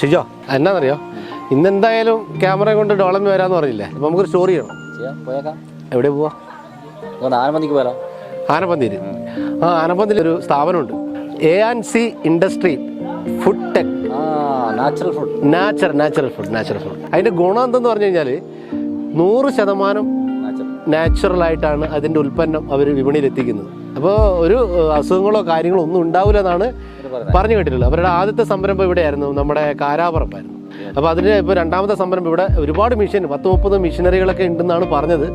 Shijo എന്നാന്നറിയോ, ഇന്നെന്തായാലും camera കൊണ്ട് ഡോളമി വരാമെന്ന് പറഞ്ഞില്ലേ? അപ്പോൾ നമുക്കൊരു സ്റ്റോറി ചെയ്യണം. എവിടെ പോവാ? ആനപ്പന്തിക്ക് പോരാ. ആനപ്പന്തിയിൽ. ആനപ്പന്തിയിൽ ഒരു സ്ഥാപനമുണ്ട്, A&C industry food tech. Natural food. അതിൻ്റെ ഗുണം എന്തെന്ന് പറഞ്ഞു കഴിഞ്ഞാൽ 100% നാച്ചുറലായിട്ടാണ് അതിൻ്റെ ഉൽപ്പന്നം അവർ വിപണിയിൽ എത്തിക്കുന്നത്. അപ്പോൾ ഒരു അസുഖങ്ങളോ കാര്യങ്ങളോ ഒന്നും ഉണ്ടാവില്ല എന്നാണ് പറഞ്ഞു കേട്ടിട്ടുള്ളത്. അവരുടെ ആദ്യത്തെ സംരംഭം ഇവിടെയായിരുന്നു, നമ്മുടെ കാരാപുറമായിരുന്നു. അപ്പോൾ അതിന് ഇപ്പോൾ രണ്ടാമത്തെ സംരംഭം ഇവിടെ ഒരുപാട് 10-30 മെഷീനറികളൊക്കെ ഉണ്ടെന്നാണ് പറഞ്ഞത്.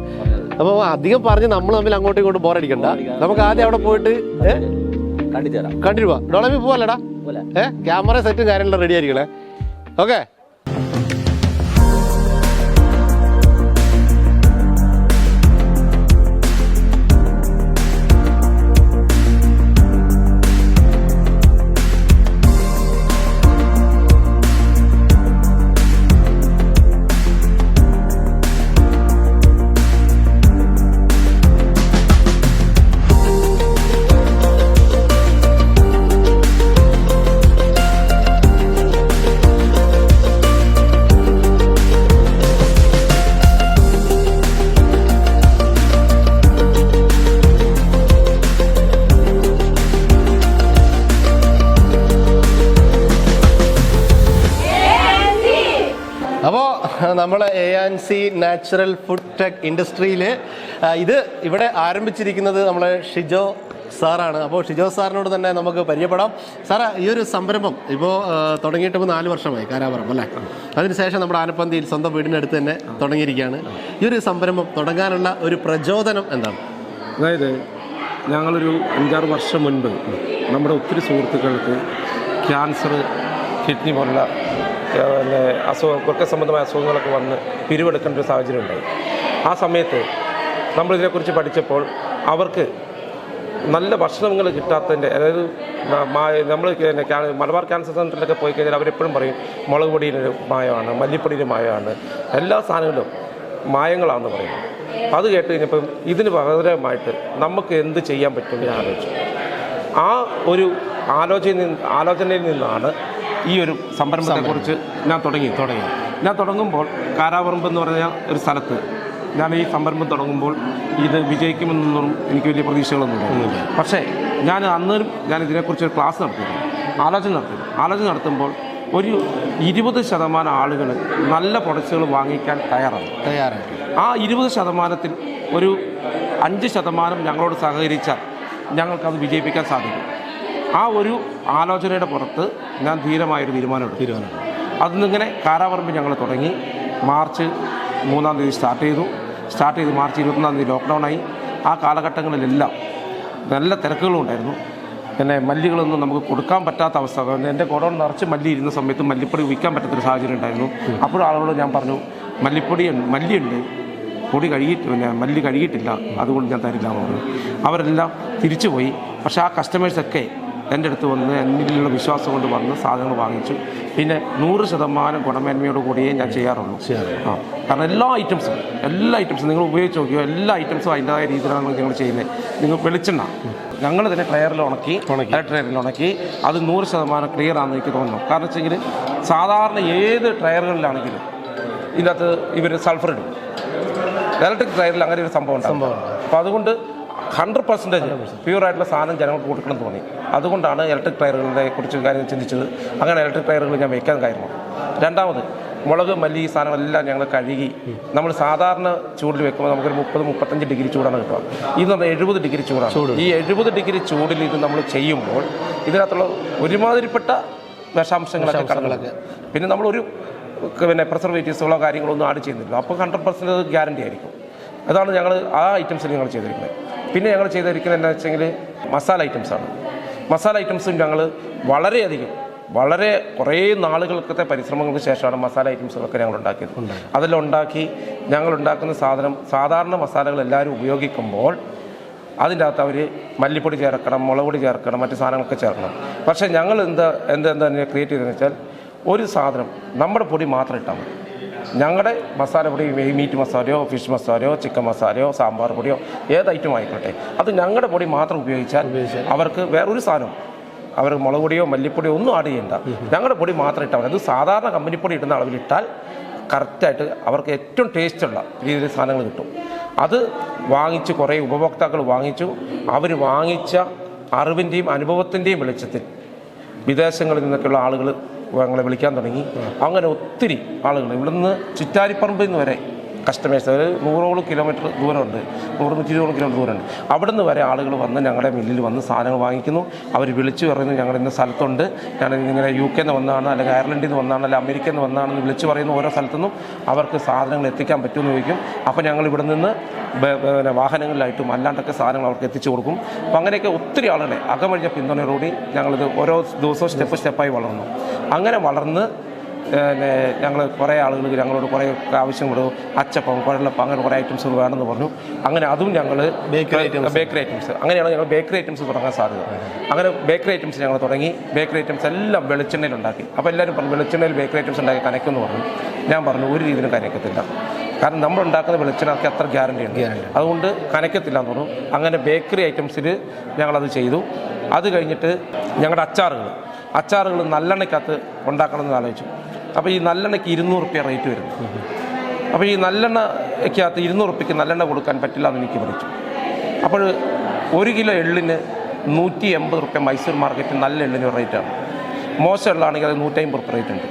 അപ്പോൾ അധികം പറഞ്ഞ് നമ്മൾ തമ്മിൽ അങ്ങോട്ടും ഇങ്ങോട്ടും ബോറടിക്കണ്ട. നമുക്ക് ആദ്യം അവിടെ പോയിട്ട് കണ്ടിട്ട് പോവാം. ഡോളമി പോവല്ലടാ? ക്യാമറ സെറ്റും കാര്യങ്ങളെല്ലാം റെഡി ആയിരിക്കണേ. ഓക്കെ. അപ്പോൾ നമ്മൾ A&C നാച്ചുറൽ ഫുഡ് ടെക് ഇൻഡസ്ട്രിയിൽ ഇവിടെ ആരംഭിച്ചിരിക്കുന്നത് നമ്മളെ ഷിജോ സാറാണ്. അപ്പോൾ ഷിജോ സാറിനോട് തന്നെ നമുക്ക് പരിചയപ്പെടാം. സാറേ, ഈ ഒരു സംരംഭം ഇപ്പോൾ തുടങ്ങിയിട്ട് 4 വർഷമായി, കാരാപുറം അല്ലേ? അതിനുശേഷം നമ്മുടെ ആനപ്പന്തിയിൽ സ്വന്തം വീടിനടുത്ത് തന്നെ തുടങ്ങിയിരിക്കുകയാണ്. ഈ ഒരു സംരംഭം തുടങ്ങാനുള്ള ഒരു പ്രചോദനം എന്താണ്? അതായത് ഞങ്ങളൊരു 5-6 വർഷം മുൻപ് നമ്മുടെ ഒത്തിരി സുഹൃത്തുക്കൾക്ക് ക്യാൻസർ, കിഡ്നി പോലുള്ള വൃക്ക സംബന്ധമായ അസുഖങ്ങളൊക്കെ വന്ന് പിരിവെടുക്കേണ്ട ഒരു സാഹചര്യം ഉണ്ടായി. ആ സമയത്ത് നമ്മളിതിനെക്കുറിച്ച് പഠിച്ചപ്പോൾ അവർക്ക് നല്ല ഭക്ഷണങ്ങൾ കിട്ടാത്തതിൻ്റെ, അതായത് നമ്മൾ മലബാർ ക്യാൻസർ സെൻ്ററിലൊക്കെ പോയി കഴിഞ്ഞാൽ അവരെപ്പോഴും പറയും മുളക് പൊടിയിലൊരു മായമാണ്, മല്ലിപ്പൊടിയിലെ മായമാണ്, എല്ലാ സാധനങ്ങളിലും മായങ്ങളാണെന്ന് പറയും. അത് കേട്ട് കഴിഞ്ഞപ്പം ഇതിന് പകരമായിട്ട് നമുക്ക് എന്ത് ചെയ്യാൻ പറ്റുമെന്ന് ഞാൻ ആലോചിച്ചു. ആ ഒരു ആലോചനയിൽ നിന്നാണ് ഈ ഒരു സംരംഭത്തെക്കുറിച്ച് ഞാൻ തുടങ്ങുമ്പോൾ കാരാപുറമ്പ് എന്ന് പറഞ്ഞ ഒരു സ്ഥലത്ത് ഞാൻ ഈ സംരംഭം തുടങ്ങുമ്പോൾ ഇത് വിജയിക്കുമെന്നൊന്നും എനിക്ക് വലിയ പ്രതീക്ഷകളൊന്നുമില്ല. പക്ഷേ ഞാൻ ഇതിനെക്കുറിച്ച് ഒരു ക്ലാസ് നടത്തിയിരുന്നു, ആലോചന നടത്തുമ്പോൾ ഒരു 20% ആളുകൾ നല്ല പ്രൊഡക്ട്സുകൾ വാങ്ങിക്കാൻ തയ്യാറാണ്. ആ 20%-ത്തിൽ ഒരു 5% ഞങ്ങളോട് സഹകരിച്ചാൽ ഞങ്ങൾക്കത് വിജയിപ്പിക്കാൻ സാധിക്കും. ആ ഒരു ആലോചനയുടെ പുറത്ത് ഞാൻ ധീരമായൊരു തീരുമാനമെടുത്തു. അതിന്നിങ്ങനെ കാരാപുറമ്പിൽ ഞങ്ങൾ തുടങ്ങി. മാർച്ച് 3-ാം തീയതി സ്റ്റാർട്ട് ചെയ്ത് മാർച്ച് 21-ാം തീയതി ലോക്ക്ഡൗണായി. ആ കാലഘട്ടങ്ങളിലെല്ലാം നല്ല തിരക്കുകളും ഉണ്ടായിരുന്നു. പിന്നെ മല്ലികളൊന്നും നമുക്ക് കൊടുക്കാൻ പറ്റാത്ത അവസ്ഥ. എൻ്റെ ഗോഡൗൺ നിറച്ച് മല്ലി ഇരുന്ന സമയത്ത് മല്ലിപ്പൊടി വിൽക്കാൻ പറ്റാത്തൊരു സാഹചര്യം ഉണ്ടായിരുന്നു. അപ്പോൾ ആളുകളോട് ഞാൻ പറഞ്ഞു, മല്ലിയുണ്ട്, മല്ലി കഴുകിയിട്ടില്ല, അതുകൊണ്ട് ഞാൻ തരില്ല എന്ന് പറഞ്ഞു. അവരെല്ലാം തിരിച്ചു പോയി. പക്ഷേ ആ കസ്റ്റമേഴ്സൊക്കെ എൻ്റെ അടുത്ത് വന്ന് എന്നിലുള്ള വിശ്വാസം കൊണ്ട് വന്ന് സാധനങ്ങൾ വാങ്ങിച്ചു. പിന്നെ 100% ഗുണമേന്മയോട് കൂടിയേ ഞാൻ ചെയ്യാറുള്ളൂ. കാരണം എല്ലാ ഐറ്റംസും നിങ്ങൾ ഉപയോഗിച്ച് നോക്കിയോ, എല്ലാ ഐറ്റംസും അതിൻ്റെതായ രീതിയിലാണ് ഞങ്ങൾ ചെയ്യുന്നത്. നിങ്ങൾ വെളിച്ചെണ്ണ ഞങ്ങൾ തന്നെ ട്രയറിൽ ഉണക്കി അത് 100% ക്ലിയർ ആണെന്ന് എനിക്ക് തോന്നുന്നു. കാരണം വെച്ചെങ്കിൽ സാധാരണ ഏത് ട്രയറുകളിലാണെങ്കിലും ഇതിനകത്ത് ഇവർ സൾഫർ ഇടും. ഇലക്ട്രിക് ട്രയറിൽ അങ്ങനെ ഒരു സംഭവം ഉണ്ടാകും. അപ്പോൾ അതുകൊണ്ട് 100% പ്യൂറായിട്ടുള്ള സാധനം ജനങ്ങൾക്ക് കൊടുക്കണം തോന്നി. അതുകൊണ്ടാണ് ഇലക്ട്രിക് ടയറുകളെ കുറിച്ച് കാര്യം ചിന്തിച്ചത്. അങ്ങനെ ഇലക്ട്രിക് ടയറുകൾ ഞാൻ വയ്ക്കാൻ കാരണം. രണ്ടാമത് മുളക്, മല്ലി സാധനങ്ങളെല്ലാം ഞങ്ങൾ കഴുകി നമ്മൾ സാധാരണ ചൂടിൽ വെക്കുമ്പോൾ നമുക്കൊരു 30-35 ഡിഗ്രി ചൂടാണ് കിട്ടുക. ഇത് നമ്മൾ 70 ഡിഗ്രി ചൂടാണ്. ഈ 70 ഡിഗ്രി ചൂടിൽ ഇത് നമ്മൾ ചെയ്യുമ്പോൾ ഇതിനകത്തുള്ള ഒരുമാതിരിപ്പെട്ട വിഷാംശങ്ങളൊക്കെ കടകളൊക്കെ പിന്നെ നമ്മളൊരു പ്രിസർവേറ്റീവ്സുകളോ കാര്യങ്ങളോ ഒന്നും ആഡ് ചെയ്യുന്നില്ല. അപ്പോൾ 100% ഗ്യാരണ്ടി ആയിരിക്കും. അതാണ് ഞങ്ങൾ ആ ഐറ്റംസിൽ ഞങ്ങൾ ചെയ്തിരിക്കുന്നത്. പിന്നെ ഞങ്ങൾ ചെയ്തിരിക്കുന്നത് എന്താ വെച്ചെങ്കിൽ മസാല ഐറ്റംസും ഞങ്ങൾ വളരെ കുറേ നാളുകൾക്കത്തെ പരിശ്രമങ്ങൾക്ക് ശേഷമാണ് മസാല ഐറ്റംസുകളൊക്കെ ഞങ്ങൾ ഉണ്ടാക്കിയത്. അതെല്ലാം ഞങ്ങൾ ഉണ്ടാക്കുന്ന സാധാരണ മസാലകൾ എല്ലാവരും ഉപയോഗിക്കുമ്പോൾ അതിൻ്റെ അകത്ത് അവർ മല്ലിപ്പൊടി ചേർക്കണം, മുളക് പൊടി ചേർക്കണം, മറ്റു സാധനങ്ങളൊക്കെ ചേർക്കണം. പക്ഷേ ഞങ്ങൾ എന്താ ക്രിയേറ്റ് ചെയ്തതെന്ന് വെച്ചാൽ ഒരു സാധനം നമ്മുടെ പൊടി മാത്രം ഇട്ടാൽ മതി. ഞങ്ങളുടെ മസാലപ്പൊടി മീറ്റ് മസാലയോ ഫിഷ് മസാലയോ ചിക്കൻ മസാലയോ സാമ്പാർ പൊടിയോ ഏത് ഐറ്റം ആയിക്കോട്ടെ, അത് ഞങ്ങളുടെ പൊടി മാത്രം ഉപയോഗിച്ചാൽ അവർക്ക് വേറൊരു സാധനം അവർ മുളക് പൊടിയോ മല്ലിപ്പൊടിയോ ഒന്നും ആഡ് ചെയ്യണ്ട. ഞങ്ങളുടെ പൊടി മാത്രം ഇട്ടാൽ മതി. അത് സാധാരണ കമ്പനിപ്പൊടി ഇടുന്ന അളവിലിട്ടാൽ കറക്റ്റായിട്ട് അവർക്ക് ഏറ്റവും ടേസ്റ്റുള്ള രീതിയിൽ സാധനങ്ങൾ കിട്ടും. അത് വാങ്ങിച്ച് കുറേ ഉപഭോക്താക്കൾ വാങ്ങിച്ചു. അവർ വാങ്ങിച്ച അറിവിൻ്റെയും അനുഭവത്തിൻ്റെയും വെളിച്ചത്തിൽ വിദേശങ്ങളിൽ നിന്നൊക്കെയുള്ള ആളുകൾ ഞങ്ങളെ വിളിക്കാൻ തുടങ്ങി. അങ്ങനെ ഒത്തിരി ആളുകൾ ഇവിടുന്ന് ചിറ്റാരിപ്പറമ്പിൽ നിന്ന് വരെ കസ്റ്റമേഴ്സ്, ഒരു 100ഓളം കിലോമീറ്റർ ദൂരമുണ്ട്, 100-120 കിലോമീറ്റർ ദൂരമുണ്ട്. അവിടെ നിന്ന് വരെ ആളുകൾ വന്ന് ഞങ്ങളുടെ മില്ലിൽ വന്ന് സാധനങ്ങൾ വാങ്ങിക്കുന്നു. അവർ വിളിച്ചു പറയുന്നു ഞങ്ങൾ ഇന്ന സ്ഥലത്തുണ്ട്, ഞാൻ ഇങ്ങനെ UK നിന്ന് വന്നതാണ്, അല്ലെങ്കിൽ അയർലൻഡിൽ നിന്ന് വന്നതാണ്, അല്ലെങ്കിൽ അമേരിക്കയിൽ നിന്ന് വന്നതാണെന്ന് വിളിച്ചു പറയുന്ന ഓരോ സ്ഥലത്തുനിന്നും അവർക്ക് സാധനങ്ങൾ എത്തിക്കാൻ പറ്റുമെന്ന് ചോദിക്കും. അപ്പോൾ ഞങ്ങൾ ഇവിടെ നിന്ന് വാഹനങ്ങളിലായിട്ടും അല്ലാണ്ടൊക്കെ സാധനങ്ങൾ അവർക്ക് എത്തിച്ചു കൊടുക്കും. അപ്പോൾ അങ്ങനെയൊക്കെ ഒത്തിരി ആളുകളെ അകമഴിഞ്ഞ പിന്തുണയോടുകൂടി ഞങ്ങളിത് ഓരോ ദിവസവും സ്റ്റെപ്പായി വളർന്നു. അങ്ങനെ വളർന്ന് ഞങ്ങൾ കുറേ ആളുകൾ ഞങ്ങളോട് കുറേ ആവശ്യങ്ങൾ, അച്ചപ്പം, കുഴലപ്പം, അങ്ങനെ കുറേ ഐറ്റംസ് വേണമെന്ന് പറഞ്ഞു. അങ്ങനെ അതും ഞങ്ങൾ ബേക്കറി ഐറ്റംസ് അങ്ങനെയാണ് ഞങ്ങൾ ബേക്കറി ഐറ്റംസ് തുടങ്ങാൻ സാധ്യത. അങ്ങനെ ബേക്കറി ഐറ്റംസ് ഞങ്ങൾ തുടങ്ങി. ബേക്കറി ഐറ്റംസ് എല്ലാം വെളിച്ചെണ്ണയിലുണ്ടാക്കി. അപ്പോൾ എല്ലാവരും പറഞ്ഞു വെളിച്ചെണ്ണയിൽ ബേക്കറി ഐറ്റംസ് ഉണ്ടാക്കി കനക്കുമെന്ന് പറഞ്ഞു. ഞാൻ പറഞ്ഞു ഒരു രീതിയിലും കനക്കത്തില്ല, കാരണം നമ്മൾ ഉണ്ടാക്കുന്ന വെളിച്ചെണ്ണയ്ക്ക് അത്ര ഗ്യാരണ്ടി ഉണ്ട്, അതുകൊണ്ട് കനക്കത്തില്ല എന്ന് പറഞ്ഞു. അങ്ങനെ ബേക്കറി ഐറ്റംസിൽ ഞങ്ങളത് ചെയ്തു. അത് കഴിഞ്ഞിട്ട് ഞങ്ങളുടെ അച്ചാറുകൾ നല്ലെണ്ണയ്ക്കകത്ത് ഉണ്ടാക്കണമെന്ന് ആലോചിച്ചു. അപ്പോൾ ഈ നല്ലെണ്ണയ്ക്ക് 200 റുപ്യ റേറ്റ് വരുന്നു. അപ്പോൾ ഈ നല്ലെണ്ണയ്ക്കകത്ത് 200 റുപ്യക്ക് നല്ലെണ്ണ കൊടുക്കാൻ പറ്റില്ല എന്ന് എനിക്ക് പഠിച്ചു. അപ്പോൾ 1 കിലോ എള്ളിന് 180 റുപ്യ മൈസൂർ മാർക്കറ്റിൽ നല്ല എള്ളിന് റേറ്റാണ്. മോശം എള്ളാണെങ്കിൽ അത് 150 റുപ്യ റേറ്റ് ഉണ്ട്.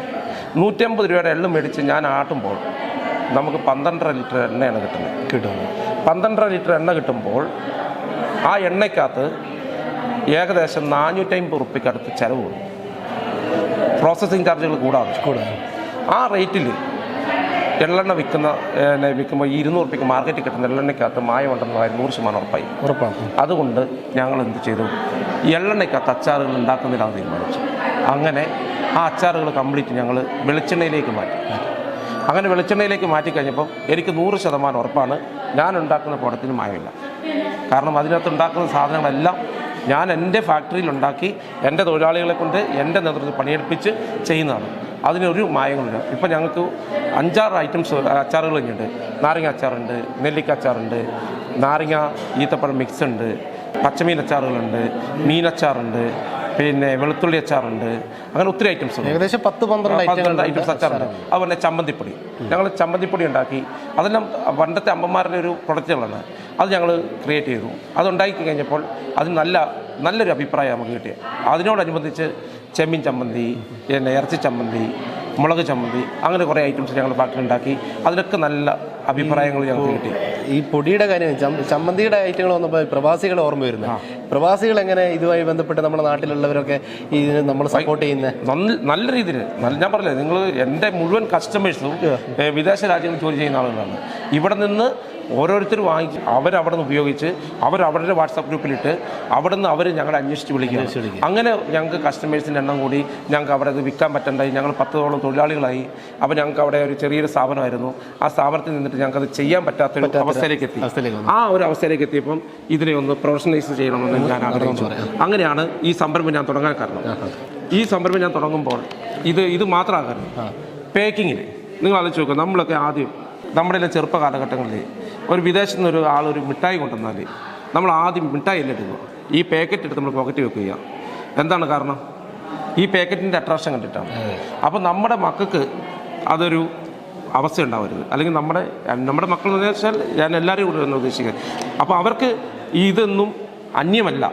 150 രൂപയുടെ എള്ളും മേടിച്ച് ഞാൻ ആട്ടുമ്പോൾ നമുക്ക് 12.5 ലിറ്റർ എണ്ണയാണ് കിട്ടുന്നത്. 12.5 ലിറ്റർ എണ്ണ കിട്ടുമ്പോൾ ആ എണ്ണയ്ക്കകത്ത് ഏകദേശം 450 റുപ്യക്ക് അടുത്ത് ചിലവ് കൊടുക്കും, പ്രോസസ്സിങ് ചാർജുകൾ കൂടാതെ. ആ റേറ്റിൽ എള്ളെണ്ണ വിൽക്കുമ്പോൾ 200 റുപ്യക്ക് മാർക്കറ്റിൽ കിട്ടുന്ന എള്ളെണ്ണയ്ക്കകത്ത് മായമുണ്ടെന്ന് 100% ഉറപ്പാണ്. അതുകൊണ്ട് ഞങ്ങൾ എന്ത് ചെയ്തു, എള്ളെണ്ണയ്ക്കകത്ത് അച്ചാറുകൾ ഉണ്ടാക്കുന്നില്ലാന്ന് തീരുമാനിച്ചു. അങ്ങനെ ആ അച്ചാറുകൾ കംപ്ലീറ്റ് ഞങ്ങൾ വെളിച്ചെണ്ണയിലേക്ക് മാറ്റി. അങ്ങനെ വെളിച്ചെണ്ണയിലേക്ക് മാറ്റിക്കഴിഞ്ഞപ്പോൾ എനിക്ക് 100% ഉറപ്പാണ് ഞാൻ ഉണ്ടാക്കുന്ന പ്രോഡക്റ്റിന് മായമില്ല. കാരണം അതിനകത്ത് ഉണ്ടാക്കുന്ന സാധനങ്ങളെല്ലാം ഞാൻ എൻ്റെ ഫാക്ടറിയിലുണ്ടാക്കി എൻ്റെ തൊഴിലാളികളെ കൊണ്ട് എൻ്റെ നേതൃത്വത്തിൽ പണിയെടുപ്പിച്ച് ചെയ്യുന്നതാണ്. അതിനൊരു മായങ്ങളില്ല. ഇപ്പം ഞങ്ങൾക്ക് 5-6 ഐറ്റംസ് അച്ചാറുകൾ കഴിഞ്ഞിട്ടുണ്ട്. നാരങ്ങ അച്ചാറുണ്ട്, നെല്ലിക്ക അച്ചാറുണ്ട്, നാരങ്ങ ഈത്തപ്പഴം മിക്സ് ഉണ്ട്, പച്ചമീൻ അച്ചാറുകളുണ്ട്, മീനച്ചാറുണ്ട്, പിന്നെ വെളുത്തുള്ളി അച്ചാറുണ്ട്. അങ്ങനെ ഒത്തിരി ഐറ്റംസ് ഉണ്ട്. ഏകദേശം 10-12 ഐറ്റംസ് അച്ചാറുണ്ട്. അതുപോലെ ചമ്മന്തിപ്പൊടി, ഞങ്ങൾ ചമ്മന്തിപ്പൊടി ഉണ്ടാക്കി. അതെല്ലാം പണ്ടത്തെ അമ്മമാരുടെ ഒരു പ്രൊഡക്റ്റുകളാണ്. അത് ഞങ്ങൾ ക്രിയേറ്റ് ചെയ്തു. അതുണ്ടാക്കി കഴിഞ്ഞപ്പോൾ അത് നല്ലൊരു അഭിപ്രായം നമുക്ക് കിട്ടിയത്. അതിനോടനുബന്ധിച്ച് ചെമ്മീൻ ചമ്മന്തി, പിന്നെ ഇറച്ചി ചമ്മന്തി, മുളക് ചമ്മന്തി, അങ്ങനെ കുറേ ഐറ്റംസ് ഞങ്ങൾ ഫാക്ടറി ഉണ്ടാക്കി. അതിനൊക്കെ നല്ല അഭിപ്രായങ്ങൾ ഞങ്ങൾക്ക് കിട്ടി. ഈ പൊടിയുടെ കാര്യം, ചമ്മന്തിയുടെ ഐറ്റങ്ങൾ വന്നപ്പോൾ പ്രവാസികളെ ഓർമ്മ വരുന്നു. പ്രവാസികൾ എങ്ങനെ ഇതുമായി ബന്ധപ്പെട്ട് നമ്മുടെ നാട്ടിലുള്ളവരൊക്കെ ഇതിന് നമ്മൾ സപ്പോർട്ട് ചെയ്യുന്നത്? നല്ല രീതിയിൽ ഞാൻ പറഞ്ഞില്ലേ, നിങ്ങൾ എൻ്റെ മുഴുവൻ കസ്റ്റമേഴ്സും വിദേശ രാജ്യങ്ങളിൽ ജോലി ചെയ്യുന്ന ആളുകളാണ്. ഇവിടെ നിന്ന് ഓരോരുത്തർ വാങ്ങിച്ച് അവരവിടെ നിന്ന് ഉപയോഗിച്ച് അവരവരുടെ വാട്സാപ്പ് ഗ്രൂപ്പിലിട്ട് അവിടെ നിന്ന് അവർ ഞങ്ങളെ അന്വേഷിച്ച് വിളിക്കുക. അങ്ങനെ ഞങ്ങൾക്ക് കസ്റ്റമേഴ്സിൻ്റെ എണ്ണം കൂടി. ഞങ്ങൾക്ക് അവിടെ അത് വിൽക്കാൻ പറ്റണ്ടായി. ഞങ്ങൾ 10ഓളം തൊഴിലാളികളായി. അപ്പോൾ ഞങ്ങൾക്ക് അവിടെ ഒരു ചെറിയൊരു സ്ഥാപനമായിരുന്നു. ആ സ്ഥാപനത്തിൽ നിന്നിട്ട് ഞങ്ങൾക്കത് ചെയ്യാൻ പറ്റാത്തൊരു അവസ്ഥയിലേക്ക് എത്തി. ആ ഒരു അവസ്ഥയിലേക്ക് എത്തിയപ്പം ഇതിനെ ഒന്ന് പ്രൊഫഷണലൈസ് ചെയ്യണമെന്ന് ഞാൻ ആഗ്രഹിച്ചു. അങ്ങനെയാണ് ഈ സംരംഭം ഞാൻ തുടങ്ങാൻ കാരണം. ഈ സംരംഭം ഞാൻ തുടങ്ങുമ്പോൾ ഇത് മാത്രമാകാനും പേക്കിങ്ങിൽ നിങ്ങൾ ആലോചിച്ച് നോക്കുക. നമ്മളൊക്കെ ആദ്യം നമ്മുടെ ചെറുപ്പ കാലഘട്ടങ്ങളിൽ ഒരു വിദേശത്ത് നിന്ന് ഒരു മിഠായി കൊണ്ടുവന്നാൽ നമ്മൾ ആദ്യം മിഠായി എല്ലാം എടുക്കുക, ഈ പാക്കറ്റ് എടുത്ത് നമ്മൾ പോക്കറ്റ് വെക്കുക. എന്താണ് കാരണം? ഈ പാക്കറ്റിൻ്റെ അട്രാക്ഷൻ കണ്ടിട്ടാണ്. അപ്പോൾ നമ്മുടെ മക്കൾക്ക് അതൊരു അവസ്ഥ ഉണ്ടാവരുത്. അല്ലെങ്കിൽ നമ്മുടെ മക്കൾ എന്ന് വെച്ചാൽ ഞാൻ എല്ലാവരെയും കൂടെ ഒന്ന് ഉദ്ദേശിക്കുന്നത്. അപ്പോൾ അവർക്ക് ഇതൊന്നും അന്യമല്ല.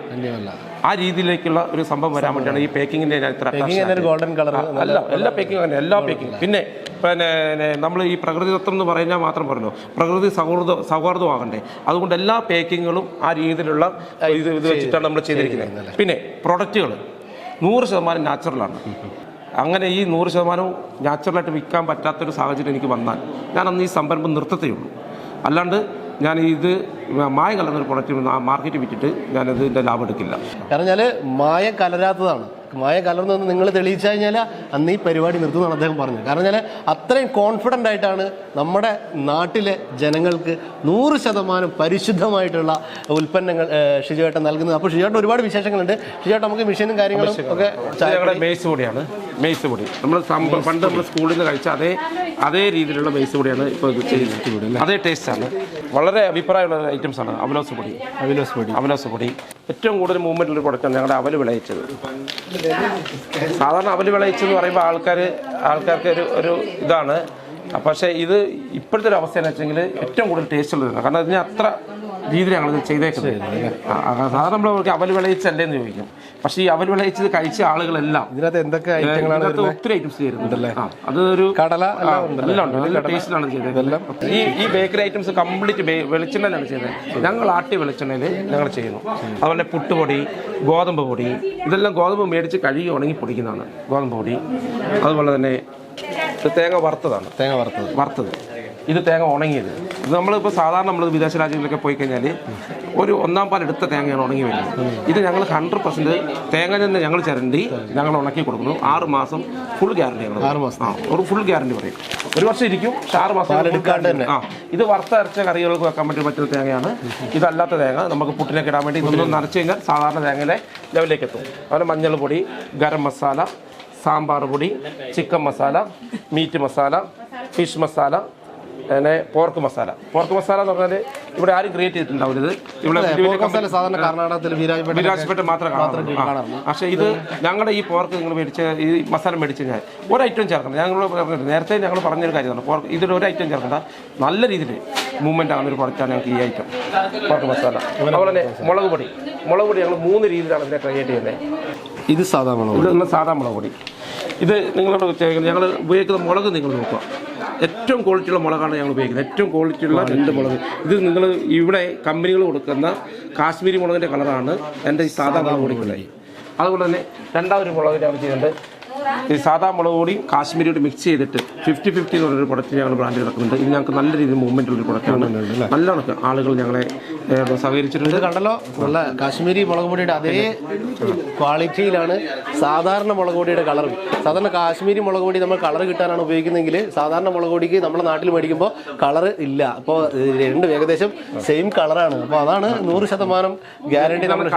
ആ രീതിയിലേക്കുള്ള ഒരു സംഭവം വരാൻ വേണ്ടിയാണ് ഈ പേക്കിങ്ങിൻ്റെ ഗോൾഡൻ കളർ അല്ല, എല്ലാ പേക്കിങ്ങും അങ്ങനെ, എല്ലാ പേക്കിങ്ങും. പിന്നെ നമ്മൾ ഈ പ്രകൃതി തത്വം എന്ന് പറഞ്ഞാൽ മാത്രം പറഞ്ഞല്ലോ, പ്രകൃതി സൗഹാർദ്ദമാകണ്ടേ. അതുകൊണ്ട് എല്ലാ പേക്കിങ്ങുകളും ആ രീതിയിലുള്ള ഇത് വെച്ചിട്ടാണ് നമ്മൾ ചെയ്തിരിക്കുന്നത്. പിന്നെ പ്രൊഡക്റ്റുകൾ 100% നാച്ചുറലാണ്. അങ്ങനെ ഈ 100% നാച്ചുറലായിട്ട് വിൽക്കാൻ പറ്റാത്തൊരു സാഹചര്യം എനിക്ക് വന്നാൽ ഞാൻ അന്ന് ഈ സംരംഭം നിർത്തത്തേയുള്ളൂ. അല്ലാണ്ട് ഞാൻ ഇത് മായം കലർന്നൊരു പ്രൊഡക്റ്റ് മാർക്കറ്റിൽ വിറ്റിട്ട് ഞാനതിൻ്റെ ലാഭം എടുക്കില്ല. കാരണം വെച്ചാൽ മായം കലരാത്തതാണ്. മായം കലർന്നെന്ന് നിങ്ങൾ തെളിയിച്ചു കഴിഞ്ഞാൽ അന്ന് ഈ പരിപാടി നിർത്തുമെന്നാണ് അദ്ദേഹം പറഞ്ഞത്. കാരണം വെച്ചാൽ അത്രയും കോൺഫിഡൻ്റ് ആയിട്ടാണ് നമ്മുടെ നാട്ടിലെ ജനങ്ങൾക്ക് 100% പരിശുദ്ധമായിട്ടുള്ള ഉൽപ്പന്നങ്ങൾ ഷിജുവേട്ടൻ നൽകുന്നത്. അപ്പോൾ ഷിജുവേട്ടൻ ഒരുപാട് വിശേഷങ്ങളുണ്ട്. ഷിജുവേട്ടൻ നമുക്ക് മിഷനും കാര്യങ്ങളും ഒക്കെ. മേസ് പൊടിയാണ്. മേസ് പൊടി നമ്മൾ പണ്ട് നമ്മൾ സ്കൂളിൽ നിന്ന് കഴിച്ച അതേ അതേ രീതിയിലുള്ള ബേസ് പൊടിയാണ് ഇപ്പോൾ ഇത് ചെയ്യുന്നത്. അതേ ടേസ്റ്റാണ്. വളരെ അഭിപ്രായമുള്ള ഐറ്റംസാണ് അവലോസ് പൊടി. ഏറ്റവും കൂടുതൽ മൂവ്മെൻ്റ് ഉള്ള പ്രൊഡക്റ്റാണ് ഞങ്ങളുടെ അവൽ വിളയിച്ചത്. സാധാരണ അവൽ വിളയിച്ചെന്ന് പറയുമ്പോൾ ആൾക്കാർക്ക് ഒരു ഇതാണ്. പക്ഷേ ഇത് ഇപ്പോഴത്തെ ഒരു അവസ്ഥ എന്ന് വെച്ചെങ്കിൽ ഏറ്റവും കൂടുതൽ ടേസ്റ്റ് ഉള്ളതാണ്. കാരണം അതിന് അത്ര രീതിയിൽ ഞങ്ങളിത് ചെയ്തേക്കുന്നത്. സാധാരണ നമ്മളവർക്ക് അവൽ വിളയിച്ചല്ലേന്ന് ചോദിക്കും. പക്ഷേ ഈ അവൽ വിളയിച്ചത് കഴിച്ച ആളുകളെല്ലാം ഇതിനകത്ത് എന്തൊക്കെ ഐറ്റങ്ങളാണ്? ഒത്തിരി ഐറ്റംസ് ചേരുന്നുണ്ടല്ലേ. അതൊരു കടല എല്ലാം ഉണ്ട്. നല്ല ടേസ്റ്റിലാണ് ചെയ്തത്. ഈ ബേക്കറി ഐറ്റംസ് കംപ്ലീറ്റ് വെളിച്ചെണ്ണയിലാണ് ചെയ്തത്. ഞങ്ങൾ ആട്ടിയ വെളിച്ചെണ്ണയിൽ ഞങ്ങൾ ചെയ്യുന്നു. അതുപോലെ പുട്ടുപൊടി, ഗോതമ്പ് പൊടി, ഇതെല്ലാം ഗോതമ്പ് മേടിച്ച് കഴുകി ഉണങ്ങി പൊടിക്കുന്നതാണ് ഗോതമ്പ് പൊടി. അതുപോലെ തന്നെ തേങ്ങ വറുത്തതാണ്. വറുത്തത് ഇത് തേങ്ങ ഉണങ്ങിയത്. ഇത് നമ്മളിപ്പോൾ സാധാരണ നമ്മൾ വിദേശ രാജ്യങ്ങളിലൊക്കെ പോയി കഴിഞ്ഞാൽ ഒരു ഒന്നാം പാൽ എടുത്ത തേങ്ങയാണ് ഉണങ്ങി വരുന്നത്. ഇത് ഞങ്ങൾ 100% തേങ്ങ തന്നെ ഞങ്ങൾ ചിരണ്ടി ഞങ്ങൾ ഉണക്കി കൊടുക്കുന്നു. 6 മാസം ഫുൾ ഗ്യാരണ്ടി. ഒരു ഫുൾ ഗ്യാരണ്ടി പറയും. 1 വർഷം ഇരിക്കും, പക്ഷെ 6 മാസം എടുക്കാണ്ട് തന്നെ. ഇത് വറുത്തരച്ച കറികൾക്ക് വെക്കാൻ വേണ്ടി പറ്റുന്ന തേങ്ങയാണ്. ഇതല്ലാത്ത തേങ്ങ നമുക്ക് പുട്ടിനൊക്കെ ഇടാൻ വേണ്ടി ഇതൊന്നും നനച്ച് കഴിഞ്ഞാൽ സാധാരണ തേങ്ങയിലെ ലെവലിലേക്ക് എത്തും. അതുപോലെ മഞ്ഞൾ പൊടി, ഗരം മസാല, സാമ്പാർ പൊടി, chicken masala, meat masala, fish masala, പിന്നെ പോർക്ക് മസാല എന്ന് പറഞ്ഞാൽ ഇവിടെ ആരും ക്രിയേറ്റ് ചെയ്തിട്ടുണ്ടാവും. ഇത് ഇവിടെ സാധാരണ കർണാടകത്തിൽ വിരാജ്പേട്ട മാത്രം കാണാം. പക്ഷേ ഇത് ഞങ്ങളുടെ ഈ പോർക്ക് നിങ്ങൾ മേടിച്ച് ഈ മസാല മേടിച്ച് കഴിഞ്ഞാൽ ഒരു ഐറ്റം ചേർക്കണം. നേരത്തെ ഞങ്ങൾ പറഞ്ഞൊരു കാര്യമാണ്. പോർക്ക് ഇതിൽ ഒരു ഐറ്റം ചേർക്കണ്ട. നല്ല രീതിയിൽ മൂവ്മെൻ്റ് ആകുന്നൊരു പ്രൊഡക്റ്റാണ് ഞങ്ങൾക്ക് ഈ ഐറ്റം പോർക്ക് മസാല. അതുപോലെ തന്നെ മുളക് പൊടി ഞങ്ങൾ 3 രീതിയിലാണ് ഇതിനെ ക്രിയേറ്റ് ചെയ്യുന്നത്. ഇത് സാധാ മുളക് പൊടി. ഇത് നിങ്ങളോട് ഞങ്ങൾ ഉപയോഗിക്കുന്ന മുളക് നിങ്ങൾ നോക്കുക. ഏറ്റവും ക്വാളിറ്റിയുള്ള മുളകാണ് ഞങ്ങൾ ഉപയോഗിക്കുന്നത്. ഏറ്റവും ക്വാളിറ്റിയുള്ള 2 മുളക്. ഇത് നിങ്ങൾ ഇവിടെ കമ്പനികൾ കൊടുക്കുന്ന കാശ്മീരി മുളകിൻ്റെ കളറാണ് എൻ്റെ ഈ സാധാ മുളക് പൊടിക്കുള്ളത്. അതുപോലെ തന്നെ രണ്ടാമതൊരു മുളക് ഞങ്ങൾ ചെയ്യുന്നുണ്ട്. ഈ സാധാ മുളക് പൊടിയും കാശ്മീരിയോട് മിക്സ് ചെയ്തിട്ട് 50-50 എന്ന് പറഞ്ഞൊരു പ്രൊഡക്റ്റ് ഞങ്ങൾ ബ്രാൻഡ് നടക്കുന്നുണ്ട്. ഇത് ഞങ്ങൾക്ക് നല്ല രീതിയിൽ മൂവ്മെൻ്റ് ഉള്ളൊരു പ്രൊഡക്റ്റാണ്. നല്ലോണം ആളുകൾ ഞങ്ങളെ സഹകരിച്ചിട്ടുണ്ട്. കണ്ടല്ലോ, നല്ല കാശ്മീരി മുളക് പൊടിയുടെ അതേ ക്വാളിറ്റിയിലാണ് സാധാരണ മുളക് പൊടിയുടെ കളർ. സാധാരണ കാശ്മീരി മുളക് പൊടി നമ്മൾ കളർ കിട്ടാനാണ് ഉപയോഗിക്കുന്നതെങ്കിൽ സാധാരണ മുളക് പൊടിക്ക് നമ്മുടെ നാട്ടിൽ മേടിക്കുമ്പോൾ കളർ ഇല്ല. അപ്പോൾ രണ്ടും ഏകദേശം സെയിം കളറാണ്. അപ്പോൾ അതാണ് 100% ഗ്യാരണ്ടി. നമ്മൾ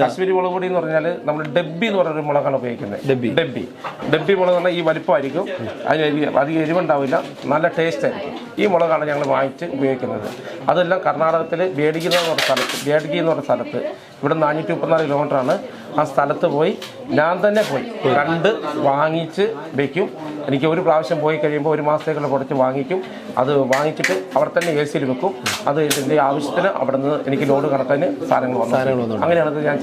കാശ്മീരി മുളക് പൊടി എന്ന് പറഞ്ഞാൽ നമ്മൾ ഡബ്ബി എന്ന് പറഞ്ഞൊരു മുളകാണ് ഉപയോഗിക്കുന്നത്. ഡബ്ബി മുളക് പറഞ്ഞാൽ ഈ വലിപ്പമായിരിക്കും. അതിന് അധികം എരിവുണ്ടാവില്ല, നല്ല ടേസ്റ്റ് ആയിരിക്കും. ഈ മുളകാണ് ഞങ്ങൾ വാങ്ങിച്ച് ഉപയോഗിക്കുന്നത്. അതെല്ലാം കർണാടകത്തിൽ ബേഡ്ഗി എന്ന് പറഞ്ഞ സ്ഥലത്ത് ഇവിടെ 434 കിലോമീറ്ററാണ്. ആ സ്ഥലത്ത് പോയി ഞാൻ തന്നെ പോയി കണ്ട് വാങ്ങിച്ച് വയ്ക്കും. എനിക്ക് ഒരു പ്രാവശ്യം പോയി കഴിയുമ്പോൾ 1 മാസത്തേക്കുള്ള പ്രൊഡക്റ്റ് വാങ്ങിക്കും. അത് വാങ്ങിച്ചിട്ട് അവിടെ തന്നെ AC-യിൽ വെക്കും. അത് ഇതിൻ്റെ ആവശ്യത്തിന് അവിടെ നിന്ന് എനിക്ക് ലോഡ് കണക്കിന് സാധനങ്ങൾ വന്നു. അങ്ങനെയാണ് ഞാൻ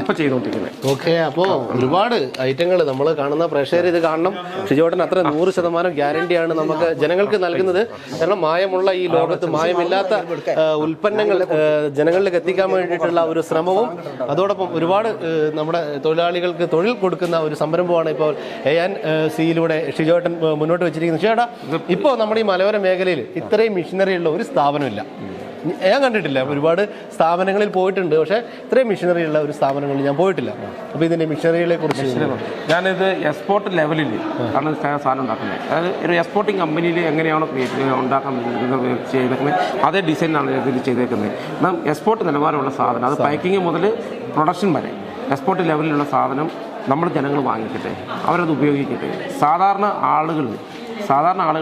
ഇപ്പോൾ ചെയ്തുകൊണ്ടിരിക്കുന്നത്. ഓക്കെ, അപ്പോൾ ഒരുപാട് ഐറ്റങ്ങൾ നമ്മൾ കാണുന്ന പ്രേക്ഷകർ ഇത് കാണണം. ഷിജോട്ടൻ അത്ര 100% ഗ്യാരണ്ടിയാണ് നമുക്ക് ജനങ്ങൾക്ക് നൽകുന്നത്. കാരണം മായമുള്ള ഈ ലോകത്ത് മായമില്ലാത്ത ഉൽപ്പന്നങ്ങൾ ജനങ്ങളിലേക്ക് എത്തിക്കാൻ വേണ്ടിയിട്ടുള്ള ഒരു ശ്രമവും അതോടൊപ്പം ഒരുപാട് നമ്മുടെ തൊഴിലാളികൾക്ക് തൊഴിൽ കൊടുക്കുന്ന ഒരു സംരംഭമാണ് ഇപ്പോൾ ANCയിലൂടെ ഷിജോട്ടൻ മുന്നോട്ട് വെച്ചിരിക്കുന്നത്. ചേട്ടാ, ഇപ്പോൾ നമ്മുടെ ഈ മലയോര മേഖലയിൽ ഇത്രയും മെഷീനറി ഉള്ള ഒരു സ്ഥാപനമില്ല. ഞാൻ കണ്ടിട്ടില്ല. ഒരുപാട് സ്ഥാപനങ്ങളിൽ പോയിട്ടുണ്ട്, പക്ഷേ ഇത്രയും മെഷീനറി ഉള്ള ഒരു സ്ഥാപനങ്ങളിൽ ഞാൻ പോയിട്ടില്ല. അപ്പോൾ ഇതിൻ്റെ മെഷീനറികളെ കുറിച്ച് ഞാനിത് എക്സ്പോർട്ട് ലെവലിൽ ആണ് സാധനം ഉണ്ടാക്കുന്നത്. അതായത് ഒരു എക്സ്പോർട്ടിങ് കമ്പനിയിൽ എങ്ങനെയാണോ ഉണ്ടാക്കാൻ ചെയ്തേക്കുന്നത് അതേ ഡിസൈനാണ് ഇതിൽ ചെയ്തേക്കുന്നത്. നാം എക്സ്പോർട്ട് നിലവാരമുള്ള സാധനം, അത് പാക്കിങ് മുതൽ പ്രൊഡക്ഷൻ വരെ എക്സ്പോർട്ട് ലെവലിലുള്ള സാധനം നമ്മൾ ജനങ്ങൾ വാങ്ങിക്കട്ടെ, അവരത് ഉപയോഗിക്കട്ടെ. സാധാരണ ആളുകൾ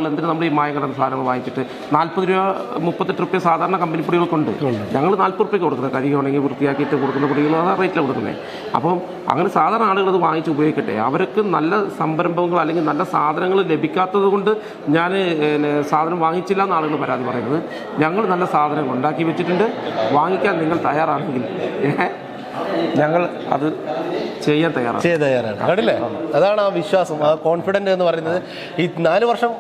എന്തിനാണ് നമ്മൾ ഈ മായം കടന്ന സാധനങ്ങൾ വാങ്ങിച്ചിട്ട് 40 രൂപ 38 രൂപ സാധാരണ കമ്പനി പൊടികൾക്കുണ്ട്. ഞങ്ങൾ 40 രൂപയ്ക്ക് കൊടുക്കുന്നത്. കഴുകി ഉണങ്ങി വൃത്തിയാക്കിയിട്ട് കൊടുക്കുന്ന പൊടികൾ ആ റേറ്റിലാണ് കൊടുക്കുന്നത്. അപ്പം അങ്ങനെ സാധാരണ ആളുകൾ അത് വാങ്ങിച്ച് ഉപയോഗിക്കട്ടെ. അവർക്ക് നല്ല സംരംഭങ്ങൾ അല്ലെങ്കിൽ നല്ല സാധനങ്ങൾ ലഭിക്കാത്തത് കൊണ്ട് ഞാൻ സാധനം വാങ്ങിച്ചില്ല എന്ന് ആളുകൾ പരാതി പറയുന്നത്. ഞങ്ങൾ നല്ല സാധനം ഉണ്ടാക്കി വെച്ചിട്ടുണ്ട്. വാങ്ങിക്കാൻ നിങ്ങൾ തയ്യാറാണെങ്കിൽ ഞങ്ങൾ അത് ചെയ്യാൻ തയ്യാറാണ്. കണ്ടില്ലേ, അതാണ് ആ വിശ്വാസം, ആ കോൺഫിഡൻസ് എന്ന് പറയുന്നത്. ഈ 4 വർഷം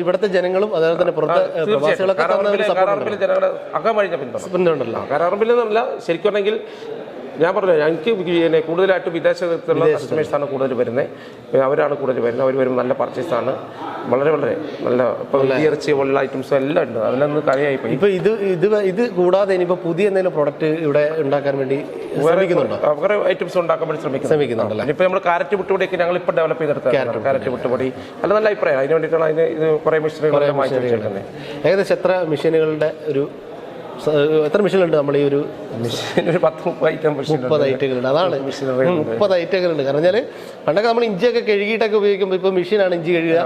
ഇവിടുത്തെ ജനങ്ങളും അതുപോലെ തന്നെ പുറത്ത് പ്രവാസികളൊക്കെ ജനങ്ങളുടെ പിന്തുണ കരാറുമ്പില്ലെന്നല്ല. ശരിക്കും പറഞ്ഞെങ്കിൽ ഞാൻ പറഞ്ഞു, എനിക്ക് കൂടുതലായിട്ട് വിദേശത്തുള്ള കസ്റ്റമേഴ്സാണ് കൂടുതൽ വരുന്നത്. അവരാണ് കൂടുതൽ വരുന്നത്. അവർ വരുമ്പോൾ നല്ല പർച്ചേസാണ്. വളരെ നല്ല ഇപ്പോൾ ഇറച്ചി പോലുള്ള ഐറ്റംസും എല്ലാം ഉണ്ട്. അതിലൊന്ന് കറിയായിപ്പോയി. ഇപ്പോൾ ഇത് കൂടാതെ ഇനിയിപ്പോൾ പുതിയ എന്തെങ്കിലും പ്രൊഡക്റ്റ് ഇവിടെ ഉണ്ടാക്കാൻ വേണ്ടി കുറേ ഐറ്റംസ് ഉണ്ടാക്കാൻ വേണ്ടി ശ്രമിക്കുന്നുണ്ടല്ലോ. ഇപ്പോൾ നമ്മൾ കാരറ്റ് പുട്ടുപൊടിയൊക്കെ ഞങ്ങൾ ഇപ്പോൾ ഡെവലപ്പ് ചെയ്തെടുത്തത്. കാരറ്റ് പുട്ടുപൊടി നല്ല അഭിപ്രായം. അതിന് വേണ്ടിയിട്ടാണ് ഇത് കുറേ മെഷീനുകൾ വാങ്ങിച്ചിരിക്കുന്നത്. ഏകദേശം എത്ര മെഷീനുകളുടെ ഒരു എത്ര മെഷീനുണ്ട് നമ്മൾ ഈ ഒരു ഒരു 10-30 ഐറ്റം 30 ഐറ്റങ്ങളുണ്ട്. അതാണ് 30 ഐറ്റങ്ങളുണ്ട്. കാരണം വെച്ചാൽ പണ്ടൊക്കെ നമ്മൾ ഇഞ്ചിയൊക്കെ കഴുകിയിട്ടൊക്കെ ഉപയോഗിക്കുമ്പോൾ ഇപ്പോൾ മെഷീനാണ് ഇഞ്ചി കഴുകുക,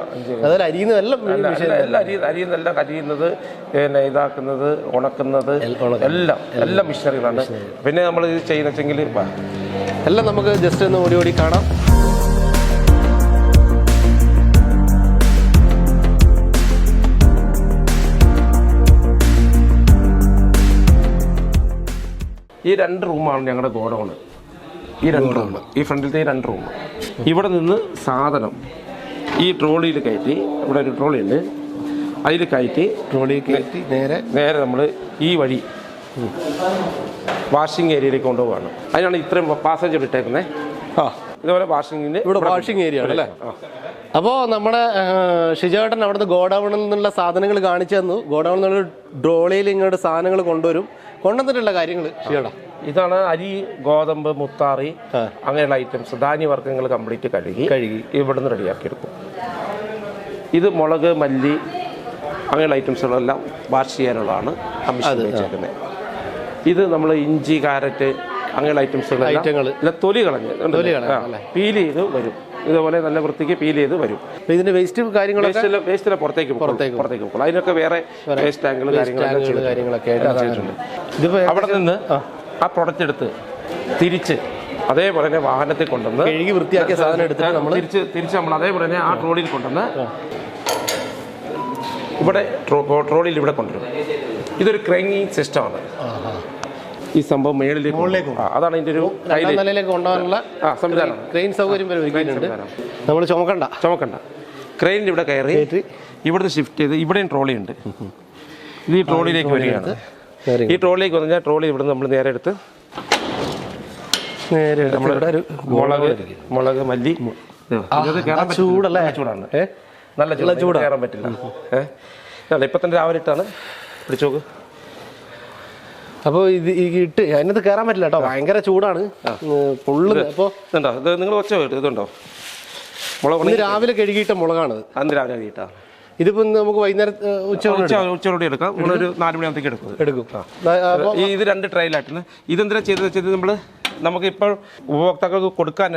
അതുപോലെ അരിയുന്നതെല്ലാം അരിയുന്നെല്ലാം അരിയുന്നത്, പിന്നെ ഇതാക്കുന്നത്, ഉണക്കുന്നത് എല്ലാം മെഷീനറികളാണ്. പിന്നെ നമ്മൾ ഇത് ചെയ്യുന്നെങ്കിൽ എല്ലാം നമുക്ക് ജസ്റ്റ് ഒന്ന് ഓടി കാണാം. ഈ 2 റൂമാണ് ഞങ്ങളുടെ ഗോഡൗണ്. ഈ 2 റൂം, ഈ ഫ്രണ്ടിലത്തെ ഈ 2 റൂം. ഇവിടെ നിന്ന് സാധനം ഈ ട്രോളിയിൽ കയറ്റി, ഇവിടെ ഒരു ട്രോളി ഉണ്ട്, അതിൽ കയറ്റി നേരെ നമ്മൾ ഈ വഴി വാഷിംഗ് ഏരിയയിലേക്ക് കൊണ്ടുപോവാണ്. അതിനാണ് ഇത്രയും പാസഞ്ചർ ഇട്ടേക്കുന്നത്. ഇതുപോലെ വാഷിങ്ങിന് ഇവിടെ വാഷിംഗ് ഏരിയ ആണ് അല്ലേ? അപ്പോൾ നമ്മുടെ ഷിജേട്ടൻ അവിടുന്ന് ഗോഡൗണിൽ നിന്നുള്ള സാധനങ്ങൾ കാണിച്ചു തന്നു. ഗോഡൗണിൽ നിന്നുള്ള ട്രോളിയിൽ ഇങ്ങോട്ട് സാധനങ്ങൾ കൊണ്ടുവന്നിട്ടുള്ള കാര്യങ്ങൾ ഷിജേട്ടാ. ഇതാണ് അരി, ഗോതമ്പ്, മുത്താറി അങ്ങനെയുള്ള ഐറ്റംസ്, ധാന്യവർഗ്ഗങ്ങൾ കംപ്ലീറ്റ് കഴുകി ഇവിടുന്ന് റെഡിയാക്കിയെടുക്കും. ഇത് മുളക്, മല്ലി അങ്ങനെയുള്ള ഐറ്റംസുകളെല്ലാം വാഷ് ചെയ്യാനുള്ളതാണ് കമ്മീഷൻ വെച്ചേക്കുന്നത്. ഇത് നമ്മൾ ഇഞ്ചി, കാരറ്റ് അങ്ങനെയുള്ള ഐറ്റംസുകളെല്ലാം തൊലി കളഞ്ഞ് പീൽ ചെയ്ത് വരും. ഇതുപോലെ നല്ല വൃത്തിക്ക് പീൽ ചെയ്ത് വരും. ഇതിന്റെ വേസ്റ്റ് വേസ്റ്റിലെ പുറത്തേക്ക് പോകും. അതിനൊക്കെ വേറെ വേസ്റ്റ് ടാങ്കുകൾ കാര്യങ്ങളൊക്കെ ചെയ്തിട്ടുണ്ട്. അവിടെ നിന്ന് ആ പ്രൊഡക്റ്റ് എടുത്ത് തിരിച്ച് അതേപോലെ തന്നെ വാഹനത്തിൽ കൊണ്ടുവന്ന് കഴുകി വൃത്തിയാക്കിയ സാധനം എടുത്തിട്ട് നമ്മൾ തിരിച്ച് നമ്മൾ അതേപോലെ തന്നെ ആ ട്രോളിയിൽ കൊണ്ടുവന്ന് ഇവിടെ ട്രോളിയിൽ ഇവിടെ കൊണ്ടുവരും. ഇതൊരു ക്രെയിനിങ് സിസ്റ്റമാണ്. ഈ സംഭവം മുകളിലേക്ക് അതാണ് ഇതിന്റെ ഒരു നിലയിലേക്ക് കൊണ്ടുപോകാനുള്ള സംവിധാനം. ക്രെയിൻ സൗകര്യം നമ്മൾ ചുമക്കണ്ട. ക്രെയിനിൽ ഇവിടെ കയറി ഇവിടുന്ന് ഷിഫ്റ്റ് ചെയ്ത് ഇവിടെയും ട്രോളി ഉണ്ട്. ഇത് ഈ ട്രോളിയിലേക്ക് വരികയാണ്. ഈ ട്രോളിലേക്ക് വന്നു കഴിഞ്ഞാൽ ട്രോളി ഇവിടുന്ന് നമ്മൾ നേരെ എടുത്ത് മുളക്, മല്ലി, ചൂടാണ്, നല്ല ചൂട് കയറാൻ പറ്റില്ല. ഇപ്പൊ തന്നെ രാവിലെ ഇട്ടാണ് പിടിച്ചോക്ക്. അപ്പോൾ ഇത് ഇട്ട് അതിനകത്ത് കയറാൻ പറ്റില്ല കേട്ടോ, ഭയങ്കര ചൂടാണ് പൊള്ളുന്നത്. അപ്പോൾ ഇതുണ്ടോ, ഇത് നിങ്ങൾ ഒച്ച ഇതുണ്ടോ, മുളക് രാവിലെ കഴുകിയിട്ട മുളകാണത്. അന്ന് രാവിലെ കഴുകിയിട്ടാ. ഇതിപ്പോൾ നമുക്ക് വൈകുന്നേരം ഉച്ചയോടെ എടുക്കാം. നമ്മളൊരു 4 മണിയാകുമ്പോഴത്തേക്ക് എടുക്കും. ഇത് 2 ട്രയലായിട്ടാണ്. ഇതെന്തിനാ ചെയ്തത് വെച്ചാൽ നമുക്കിപ്പോൾ ഉപഭോക്താക്കൾക്ക് കൊടുക്കാൻ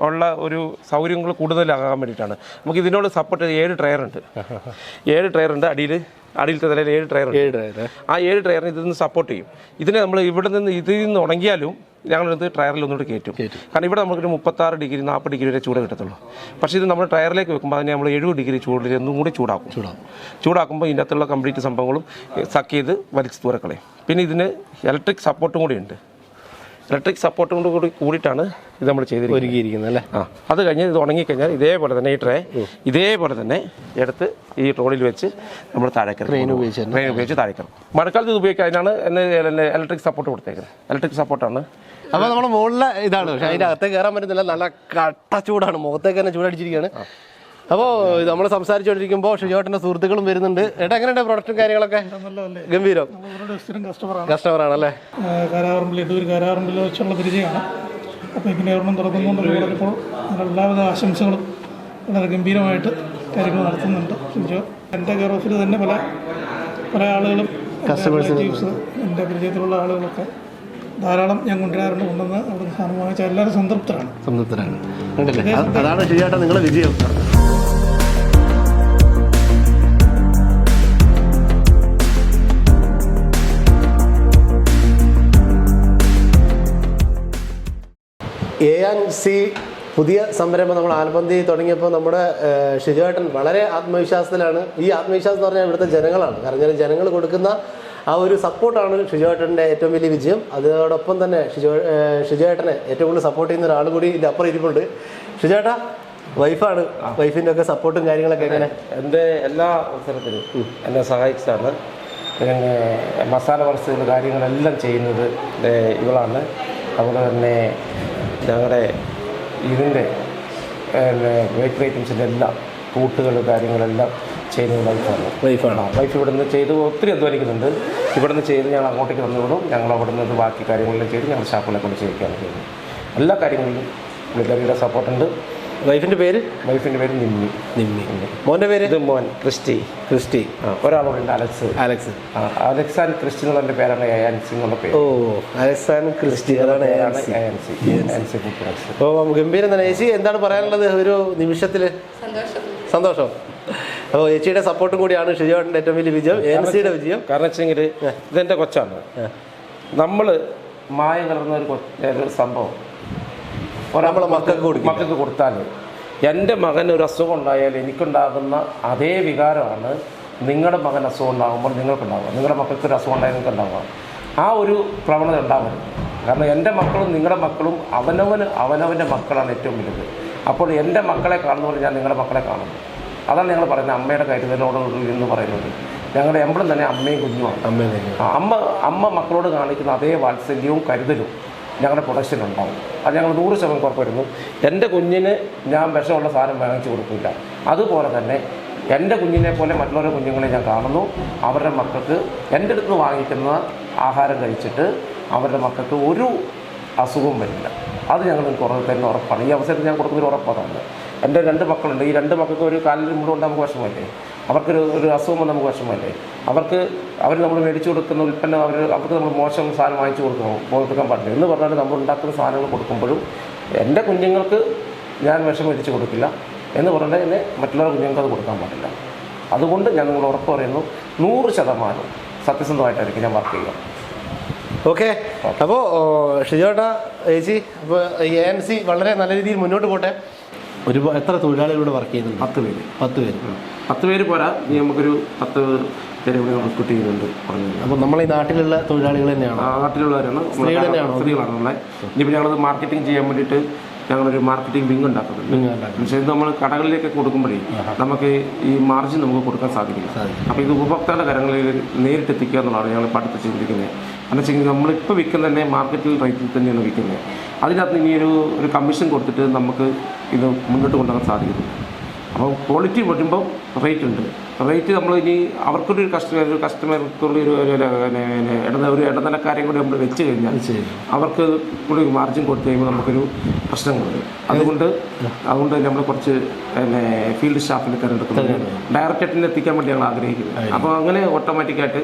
ഉള്ള ഒരു സൗകര്യങ്ങൾ കൂടുതലാകാൻ വേണ്ടിയിട്ടാണ്. നമുക്ക് ഇതിനോട് സപ്പോർട്ട് 7 ട്രയറുണ്ട്. 7 ട്രയറുണ്ട്. അടിയിലത്തെ നിലയിൽ 7 ട്രയറുണ്ട്. ആ 7 ട്രയറിന് ഇതിൽ നിന്ന് സപ്പോർട്ട് ചെയ്യും. ഇതിനെ നമ്മൾ ഇതിൽ നിന്ന് ഉണങ്ങിയാലും ഞങ്ങളിത് ട്രയറിൽ ഒന്നുകൂടി കയറ്റും. കാരണം ഇവിടെ നമുക്കൊരു 36 ഡിഗ്രി 40 ഡിഗ്രി വരെ ചൂട് കിട്ടത്തുള്ളൂ. പക്ഷേ ഇത് നമ്മൾ ട്രയറിലേക്ക് വെക്കുമ്പോൾ അതിനെ നമ്മൾ 70 ഡിഗ്രി ചൂടിൽ ഒന്നും കൂടി ചൂടാക്കുമ്പോൾ ഇതിൻ്റെ അകത്തുള്ള കംപ്ലീറ്റ് സംഭവങ്ങളും സക്ക് ചെയ്ത് വലിച്ച് ദൂരക്കളയും. പിന്നെ ഇതിന് ഇലക്ട്രിക് സപ്പോർട്ടും കൂടി ഉണ്ട്. ഇലക്ട്രിക് സപ്പോർട്ടും കൂടിയിട്ടാണ് ഇത് നമ്മൾ ഒരുക്കിയിരിക്കുന്നത് അല്ലേ? അത് കഴിഞ്ഞ് ഇത് ഉണങ്ങിക്കഴിഞ്ഞാൽ ഇതേപോലെ തന്നെ ഈ ട്രേ ഇതേപോലെ തന്നെ എടുത്ത് ഈ ട്രോളിൽ വെച്ച് നമ്മൾ ട്രെയിൻ ഉപയോഗിച്ച് താഴേക്കണം. മഴക്കാലത്ത് ഇത് ഉപയോഗിക്കുക. അതിനാണ് ഇലക്ട്രിക് സപ്പോർട്ട് കൊടുത്തേക്കുന്നത്. ഇലക്ട്രിക് സപ്പോർട്ടാണ്. അപ്പോൾ നമ്മുടെ മുകളിലെ ഇതാണ്. പക്ഷേ അതിൻ്റെ അകത്തേക്ക് കയറാൻ പറ്റുന്നില്ല, നല്ല കട്ട ചൂടാണ്, മുഖത്തേക്ക് തന്നെ ചൂടടിച്ചിരിക്കുകയാണ്. അപ്പോൾ നമ്മൾ സംസാരിച്ചുകൊണ്ടിരിക്കുമ്പോൾ ഷിജോട്ടൻ്റെ സുഹൃത്തുക്കളും വരുന്നുണ്ട്. ഏട്ടാ എങ്ങനെയുണ്ട് പ്രൊഡക്റ്റും കാര്യങ്ങളൊക്കെ? ഗംഭീരം. കസ്റ്റമറാണല്ലേ? കാരാറമ്പിൽ വെച്ചുള്ള പരിചയമാണ്. അപ്പോൾ ഇങ്ങനെ ഒരെണ്ണം തുറന്നുകൊണ്ട് പറഞ്ഞപ്പോൾ എല്ലാവിധ ആശംസകളും വളരെ ഗംഭീരമായിട്ട് കാര്യങ്ങൾ നടത്തുന്നുണ്ട് ഷിജോ. എൻ്റെ കെയർ ഓഫിൽ തന്നെ പല ആളുകളും കസ്റ്റമേഴ്സ് എൻ്റെ പരിചയത്തിലുള്ള ആളുകളൊക്കെ ധാരാളം ഞാൻ കൊണ്ടുവന്ന് അവിടെ സാധനം വാങ്ങിച്ചാൽ എല്ലാവരും സംതൃപ്തരാണ്. അതാണ് ഷിജോട്ടാ നിങ്ങളുടെ വിജയം. ANC പുതിയ സംരംഭം നമ്മൾ ആൽബന്തി തുടങ്ങിയപ്പോൾ നമ്മുടെ ഷിജോട്ടൻ വളരെ ആത്മവിശ്വാസത്തിലാണ്. ഈ ആത്മവിശ്വാസം എന്ന് പറഞ്ഞാൽ ഇവിടുത്തെ ജനങ്ങളാണ്. കാരണം ജനങ്ങൾ കൊടുക്കുന്ന ആ ഒരു സപ്പോർട്ടാണ് ഷിജോട്ടൻ്റെ ഏറ്റവും വലിയ വിജയം. അതോടൊപ്പം തന്നെ ഷിജോട്ടനെ ഏറ്റവും കൂടുതൽ സപ്പോർട്ട് ചെയ്യുന്ന ഒരാൾ കൂടി ഇതിൻ്റെ അപ്പുറം ഇരിപ്പുണ്ട്. ഷിജോട്ടാ വൈഫാണ്. വൈഫിൻ്റെ ഒക്കെ സപ്പോർട്ടും കാര്യങ്ങളൊക്കെ എങ്ങനെ? എൻ്റെ എല്ലാ അവസരത്തിലും എന്നെ സഹായിച്ചതാണ്. പിന്നെ മസാല വറുത്തുകൾ കാര്യങ്ങളെല്ലാം ചെയ്യുന്നത് ഇവളാണ്. അതുപോലെ തന്നെ ഞങ്ങളുടെ ഇതിൻ്റെ ബേക്കറി ഐറ്റംസിൻ്റെ എല്ലാം കൂട്ടുകൾ കാര്യങ്ങളെല്ലാം ചെയ്യുന്നത് വൈഫാണ്. വൈഫ് ഇവിടെ നിന്ന് ചെയ്ത് ഒത്തിരി അധ്വാനിക്കുന്നുണ്ട്. ഇവിടെ നിന്ന് ചെയ്ത് ഞങ്ങൾ അങ്ങോട്ടേക്ക് വന്നുവിടും. ഞങ്ങൾ അവിടെ നിന്ന് ബാക്കി കാര്യങ്ങളെല്ലാം ചെയ്ത് ഞങ്ങൾ ഷാപ്പുകളെ കൊണ്ട് ചെയ്യിക്കുകയാണ് ചെയ്യുന്നത്. എല്ലാ കാര്യങ്ങളിലും പുള്ളിക്കാരിയുടെ സപ്പോർട്ടുണ്ട്. വൈഫിൻ്റെ പേര്? വൈഫിൻ്റെ പേര് നിമ്മി. നിമ്മി. മോൻ്റെ പേര്? ഇത് മോൻ ക്രിസ്റ്റി. ക്രിസ്റ്റി. ഒരാളുണ്ട് Alex. Alex. Alex and Christy എന്നുള്ള എൻ്റെ പേരാണ് ANC എന്നുള്ള പേര്. ഓ, അലക്സ് ആൻഡ് ക്രിസ്റ്റി, അതാണ് ANC. അപ്പോൾ ഗംഭീരം തന്നെ. ചേച്ചി എന്താണ് പറയാനുള്ളത് ഒരു നിമിഷത്തിൽ? സന്തോഷം. അപ്പോൾ ചേച്ചിയുടെ സപ്പോർട്ടും കൂടിയാണ് ഷിജോട്ടൻ്റെ ഏറ്റവും വലിയ വിജയം, ANCയുടെ വിജയം. കാരണം വെച്ചെങ്കിൽ ഇതെൻ്റെ കൊച്ചാണ്. നമ്മൾ മായം കലർന്ന ഒരു സംഭവം നമ്മളെ മക്കൾക്ക് കൊടുത്താൽ എൻ്റെ മകന് ഒരു അസുഖം ഉണ്ടായാൽ എനിക്കുണ്ടാകുന്ന അതേ വികാരമാണ് നിങ്ങളുടെ മകൻ അസുഖം ഉണ്ടാകുമ്പോൾ നിങ്ങൾക്കുണ്ടാവുക, നിങ്ങളുടെ മക്കൾക്ക് ഒരു അസുഖം ഉണ്ടായാൽ നിങ്ങൾക്ക് ഉണ്ടാവുക. ആ ഒരു പ്രവണത ഉണ്ടാവരുത്. കാരണം എൻ്റെ മക്കളും നിങ്ങളുടെ മക്കളും അവനവൻ്റെ മക്കളാണ് ഏറ്റവും വലുത്. അപ്പോൾ എൻ്റെ മക്കളെ കാണുന്നവർ ഞാൻ നിങ്ങളുടെ മക്കളെ കാണുന്നു. അതാണ് ഞങ്ങൾ പറയുന്നത്, അമ്മയുടെ കരുതലോട് എന്ന് പറയുന്നത്. ഞങ്ങളുടെ എമ്പളം തന്നെ അമ്മയും കുഞ്ഞുമാണ്. അമ്മ മക്കളോട് കാണിക്കുന്ന അതേ വാത്സല്യവും കരുതലും ഞങ്ങളുടെ പ്രൊഡക്ഷനുണ്ടാവും. അത് ഞങ്ങൾ 100% ഉറപ്പുവരുന്നു. എൻ്റെ കുഞ്ഞിന് ഞാൻ വിഷമുള്ള സാധനം വാങ്ങിച്ചു കൊടുക്കില്ല. അതുപോലെ തന്നെ എൻ്റെ കുഞ്ഞിനെ പോലെ മറ്റുള്ളവരുടെ കുഞ്ഞുങ്ങളെ ഞാൻ കാണുന്നു. അവരുടെ മക്കൾക്ക് എൻ്റെ അടുത്ത് വാങ്ങിക്കുന്ന ആഹാരം കഴിച്ചിട്ട് അവരുടെ മക്കൾക്ക് ഒരു അസുഖവും വരില്ല. അത് ഞങ്ങൾ കുറേ തന്നെ ഉറപ്പാണ്. ഈ അവസരത്തിൽ ഞാൻ കൊടുക്കുന്നൊരു ഉറപ്പാണ്. എൻ്റെ 2 മക്കളുണ്ട്. ഈ 2 മക്കൾക്ക് ഒരു കാലിൽ മുഴുവൻ നമുക്ക് വിഷമമല്ലേ, അവർക്കൊരു അസുഖം നമുക്ക് വിഷമമല്ലേ, അവർ നമ്മൾ മേടിച്ചു കൊടുക്കുന്ന ഉൽപ്പന്നം അവർക്ക് നമ്മൾ മോശം സാധനം വാങ്ങിച്ചു കൊടുക്കാൻ പാടില്ല എന്ന് പറഞ്ഞാൽ നമ്മൾ ഉണ്ടാക്കുന്ന സാധനങ്ങൾ കൊടുക്കുമ്പോഴും എൻ്റെ കുഞ്ഞുങ്ങൾക്ക് ഞാൻ വിഷം മേടിച്ച് കൊടുക്കില്ല എന്ന് പറഞ്ഞാൽ തന്നെ മറ്റുള്ളവരുടെ കുഞ്ഞുങ്ങൾക്ക് അത് കൊടുക്കാൻ പാടില്ല. അതുകൊണ്ട് ഞാൻ നിങ്ങൾ ഉറപ്പ് പറയുന്നു, 100% സത്യസന്ധമായിട്ടായിരിക്കും ഞാൻ വർക്ക് ചെയ്യുക. ഓക്കെ. അപ്പോൾ ഷിജോട്ട, ചേച്ചി, അപ്പോൾ ANC വളരെ നല്ല രീതിയിൽ മുന്നോട്ട് പോട്ടെ. എത്ര തൊഴിലാളികളോട് വർക്ക് ചെയ്യുന്നുണ്ട്? 10 പേര്. 10 പേര്. 10 പേര് പോരാ, ഇനി നമുക്കൊരു 10 പേരെ കൂടി റിക്രൂട്ട് ചെയ്യുന്നുണ്ട് പറഞ്ഞു. അപ്പോൾ നമ്മളെ ഈ നാട്ടിലുള്ള തൊഴിലാളികൾ തന്നെയാണ്? നാട്ടിലുള്ളവരാണ്, സ്ത്രീകളാണ് നമ്മളെ. ഇനിയിപ്പോൾ ഞങ്ങളത് മാർക്കറ്റിംഗ് ചെയ്യാൻ വേണ്ടിയിട്ട് ഞങ്ങളൊരു മാർക്കറ്റിംഗ് വിങ് ഉണ്ടാക്കുന്നുണ്ട്. പക്ഷേ ഇത് നമ്മൾ കടകളിലേക്ക് കൊടുക്കുമ്പോഴേ നമുക്ക് ഈ മാർജിൻ നമുക്ക് കൊടുക്കാൻ സാധിക്കില്ല. അപ്പോൾ ഇത് ഉപഭോക്താക്കളുടെ കരങ്ങളിൽ നേരിട്ട് എത്തിക്കുക എന്നുള്ളതാണ് ഞങ്ങൾ പഠിത്തം ചിന്തിക്കുന്നത്. എന്ന് വെച്ചെങ്കിൽ നമ്മളിപ്പോൾ വിൽക്കുന്ന തന്നെ മാർക്കറ്റിൽ റേറ്റിൽ തന്നെയാണ് വിൽക്കുന്നത്. അതിനകത്ത് ഇനി ഒരു കമ്മീഷൻ കൊടുത്തിട്ട് നമുക്ക് ഇത് മുന്നോട്ട് കൊണ്ടുപോകാൻ സാധിക്കുന്നു. അപ്പോൾ ക്വാളിറ്റി വരുമ്പോൾ റേറ്റ് ഉണ്ട്. റേറ്റ് നമ്മൾ ഇനി അവർക്കൊരു കസ്റ്റമർക്കുള്ള ഒരു ഇടനിലക്കാരെയും കൂടി നമ്മൾ വെച്ച് കഴിഞ്ഞാൽ അവർക്ക് കൂടി മാർജിൻ കൊടുത്തു കഴിയുമ്പോൾ നമുക്കൊരു പ്രശ്നങ്ങളുണ്ട്. അതുകൊണ്ട് നമ്മൾ കുറച്ച് ഫീൽഡ് സ്റ്റാഫിനെ തിരഞ്ഞെടുക്കുന്നത് ഡയറക്റ്റായിട്ട് എത്തിക്കാൻ വേണ്ടി ഞങ്ങൾ ആഗ്രഹിക്കുന്നത്. അപ്പോൾ അങ്ങനെ ഓട്ടോമാറ്റിക്കായിട്ട്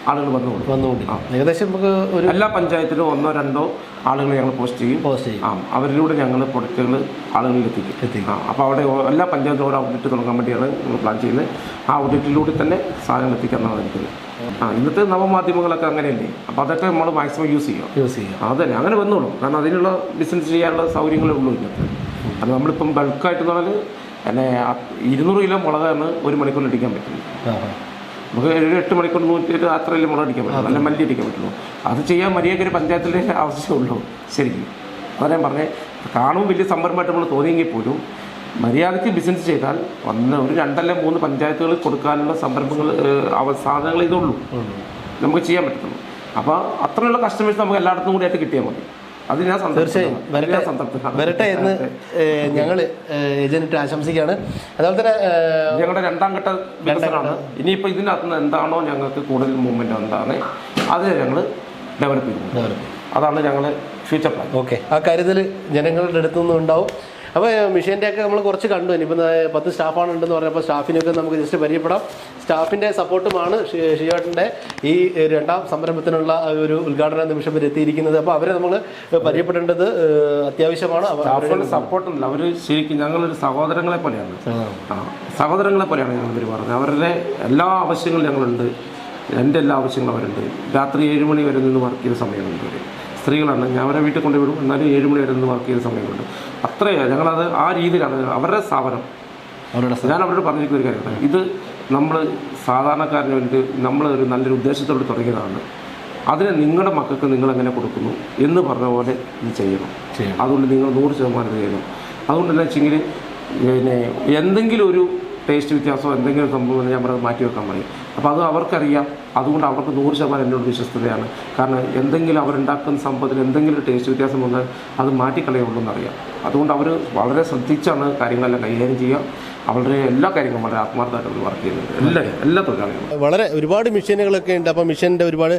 ആളുകൾ വന്നുകൊണ്ടിരിക്കും. ഏകദേശം നമുക്ക് എല്ലാ പഞ്ചായത്തിലും 1-2 ആളുകൾ ഞങ്ങൾ പോസ്റ്റ് ചെയ്യും. അവരിലൂടെ ഞങ്ങൾ പ്രൊഡക്റ്റുകൾ ആളുകളിൽ എത്തിക്കും. അപ്പോൾ അവിടെ എല്ലാ പഞ്ചായത്തിലും ഒരു ഔട്ട്ലെറ്റ് തുടങ്ങാൻ വേണ്ടിയാണ് നമ്മൾ പ്ലാൻ ചെയ്യുന്നത്. ആ ഔട്ട്ലെറ്റിലൂടെ തന്നെ സാധനങ്ങൾ എത്തിക്കാമെന്നാണ് എനിക്കത്. ഇന്നത്തെ നവമാധ്യമങ്ങളൊക്കെ അങ്ങനെയല്ലേ, അപ്പോൾ അതൊക്കെ നമ്മൾ മാക്സിമം യൂസ് ചെയ്യാം. അതന്നെ അങ്ങനെ വന്നോളും. കാരണം അതിനുള്ള ബിസിനസ് ചെയ്യാനുള്ള സൗകര്യങ്ങളേ ഉള്ളൂ ഇന്നത്തെ. അത് നമ്മളിപ്പം ബൾക്കായിട്ടെന്ന് പറഞ്ഞാൽ 200 കിലോ മുളകാണ് 1 മണിക്കൂറിൽ അടിക്കാൻ പറ്റും. നമുക്ക് 8 മണിക്കൂർ 100 അത്രയല്ലേ മുളക് അടിക്കാൻ പറ്റുള്ളൂ, നല്ല മല്ലി അടിക്കാൻ പറ്റുള്ളൂ. അത് ചെയ്യാൻ മര്യാദയ്ക്ക് ഒരു പഞ്ചായത്തിൻ്റെ ആവശ്യമുള്ളൂ. ശരിക്കും അതാ ഞാൻ പറഞ്ഞത്. കാണുമ്പോൾ വലിയ സംരംഭമായിട്ട് നമ്മൾ തോന്നിയെങ്കിൽ പോലും മര്യാദയ്ക്ക് ബിസിനസ് ചെയ്താൽ ഒരു 2 അല്ലെങ്കിൽ 3 പഞ്ചായത്തുകൾ കൊടുക്കാനുള്ള സംരംഭങ്ങൾ സാധനങ്ങൾ ഇതുള്ളൂ നമുക്ക് ചെയ്യാൻ പറ്റുള്ളൂ. അപ്പോൾ അത്രയുള്ള കസ്റ്റമേഴ്സ് നമുക്ക് എല്ലായിടത്തും കൂടിയായിട്ട് കിട്ടിയാൽ മതി. അത് ഞാൻ തീർച്ചയായും വരട്ടെ എന്ന് ഞങ്ങൾ ഏജന്റ് ആശംസിക്കുകയാണ്. അതുപോലെ തന്നെ ഞങ്ങളുടെ 2ാം ഘട്ട വികസനമാണ്. ഇനിയിപ്പോൾ ഇതിനകത്ത് നിന്ന് എന്താണോ ഞങ്ങൾക്ക് കൂടുതൽ മൂവ്മെൻറ്റ് എന്താണ് അത് ഞങ്ങൾ ഡെവലപ്പ് ചെയ്യുന്നു. അതാണ് ഞങ്ങളുടെ ഫ്യൂച്ചർ പ്ലാൻ. ഓക്കെ. ആ കരുതൽ ജനങ്ങളുടെ അടുത്തു നിന്നും ഉണ്ടാവും. അപ്പോൾ മിഷീൻ്റെയൊക്കെ നമ്മൾ കുറച്ച് കണ്ടു. ഇനിയിപ്പോൾ 10 സ്റ്റാഫാണ് ഉണ്ടെന്ന് പറഞ്ഞപ്പോൾ സ്റ്റാഫിനൊക്കെ നമുക്ക് ജസ്റ്റ് പരിചയപ്പെടാം. സ്റ്റാഫിൻ്റെ സപ്പോർട്ടുമാണ് ഷിജോട്ടൻ്റെ ഈ 2ാം സംരംഭത്തിനുള്ള ഒരു ഉദ്ഘാടന നിമിഷം വരെ എത്തിയിരിക്കുന്നത്. അപ്പോൾ അവരെ നമ്മൾ പരിചയപ്പെടേണ്ടത് അത്യാവശ്യമാണ്. സ്റ്റാഫുകളുടെ സപ്പോർട്ടല്ല, അവർ ശരിക്കും ഞങ്ങളൊരു സഹോദരങ്ങളെ പോലെയാണ്. സഹോദരങ്ങളെ പോലെയാണ് ഞങ്ങൾ പെരുമാറുന്നത്. അവരുടെ എല്ലാ ആവശ്യങ്ങളും ഞങ്ങളുണ്ട്. എൻ്റെ എല്ലാ ആവശ്യങ്ങളും അവരുണ്ട്. രാത്രി 7 മണി വരെ നിന്ന് വർക്ക് ചെയ്ത സമയമുണ്ട്. അവർ സ്ത്രീകളാണ്. ഞാൻ അവരെ വീട്ടിൽ കൊണ്ടുവിടും. എന്നാലും 7 മണി വരെ നിന്ന് വർക്ക് ചെയ്ത സമയമുണ്ട്. അത്രയാണ് ഞങ്ങളത് ആ രീതിയിലാണ് അവരുടെ സ്ഥാപനം. ഞാൻ അവരോട് പറഞ്ഞിരിക്കുന്ന ഒരു കാര്യമാണ്, ഇത് നമ്മൾ സാധാരണക്കാരന് വേണ്ടി നമ്മൾ ഒരു നല്ലൊരു ഉദ്ദേശത്തോട് തുടങ്ങിയതാണ്. അതിനെ നിങ്ങളുടെ മക്കൾക്ക് നിങ്ങളെങ്ങനെ കൊടുക്കുന്നു എന്ന് പറഞ്ഞ പോലെ ഇത് ചെയ്യണം. അതുകൊണ്ട് നിങ്ങൾ 100% ചെയ്യണം. അതുകൊണ്ട് എന്താ വെച്ചെങ്കിൽ എന്തെങ്കിലും ഒരു ടേസ്റ്റ് വ്യത്യാസമോ എന്തെങ്കിലും സംഭവം ഞാൻ പറഞ്ഞത് മാറ്റി വെക്കാൻ പറയും. അപ്പോൾ അത് അവർക്കറിയാം. അതുകൊണ്ട് അവർക്ക് 100% എന്നോട് വിശ്വസ്തതയാണ്. കാരണം എന്തെങ്കിലും അവരുണ്ടാക്കുന്ന സംഭവത്തിൽ എന്തെങ്കിലും ടേസ്റ്റ് വ്യത്യാസം വന്നാൽ അത് മാറ്റിക്കളയുള്ളൂ എന്നറിയാം. അതുകൊണ്ട് അവർ വളരെ ശ്രദ്ധിച്ചാണ് കാര്യങ്ങളെല്ലാം കൈകാര്യം ചെയ്യുക. അവരുടെ എല്ലാ കാര്യങ്ങളും വളരെ ആത്മാർത്ഥമായിട്ട് വർക്ക് ചെയ്യുന്നുണ്ട്. എല്ലാ തൊഴിലാളികളും വളരെ ഒരുപാട് മെഷീനുകളൊക്കെ ഉണ്ട്. അപ്പോൾ മെഷീൻ്റെ ഒരുപാട്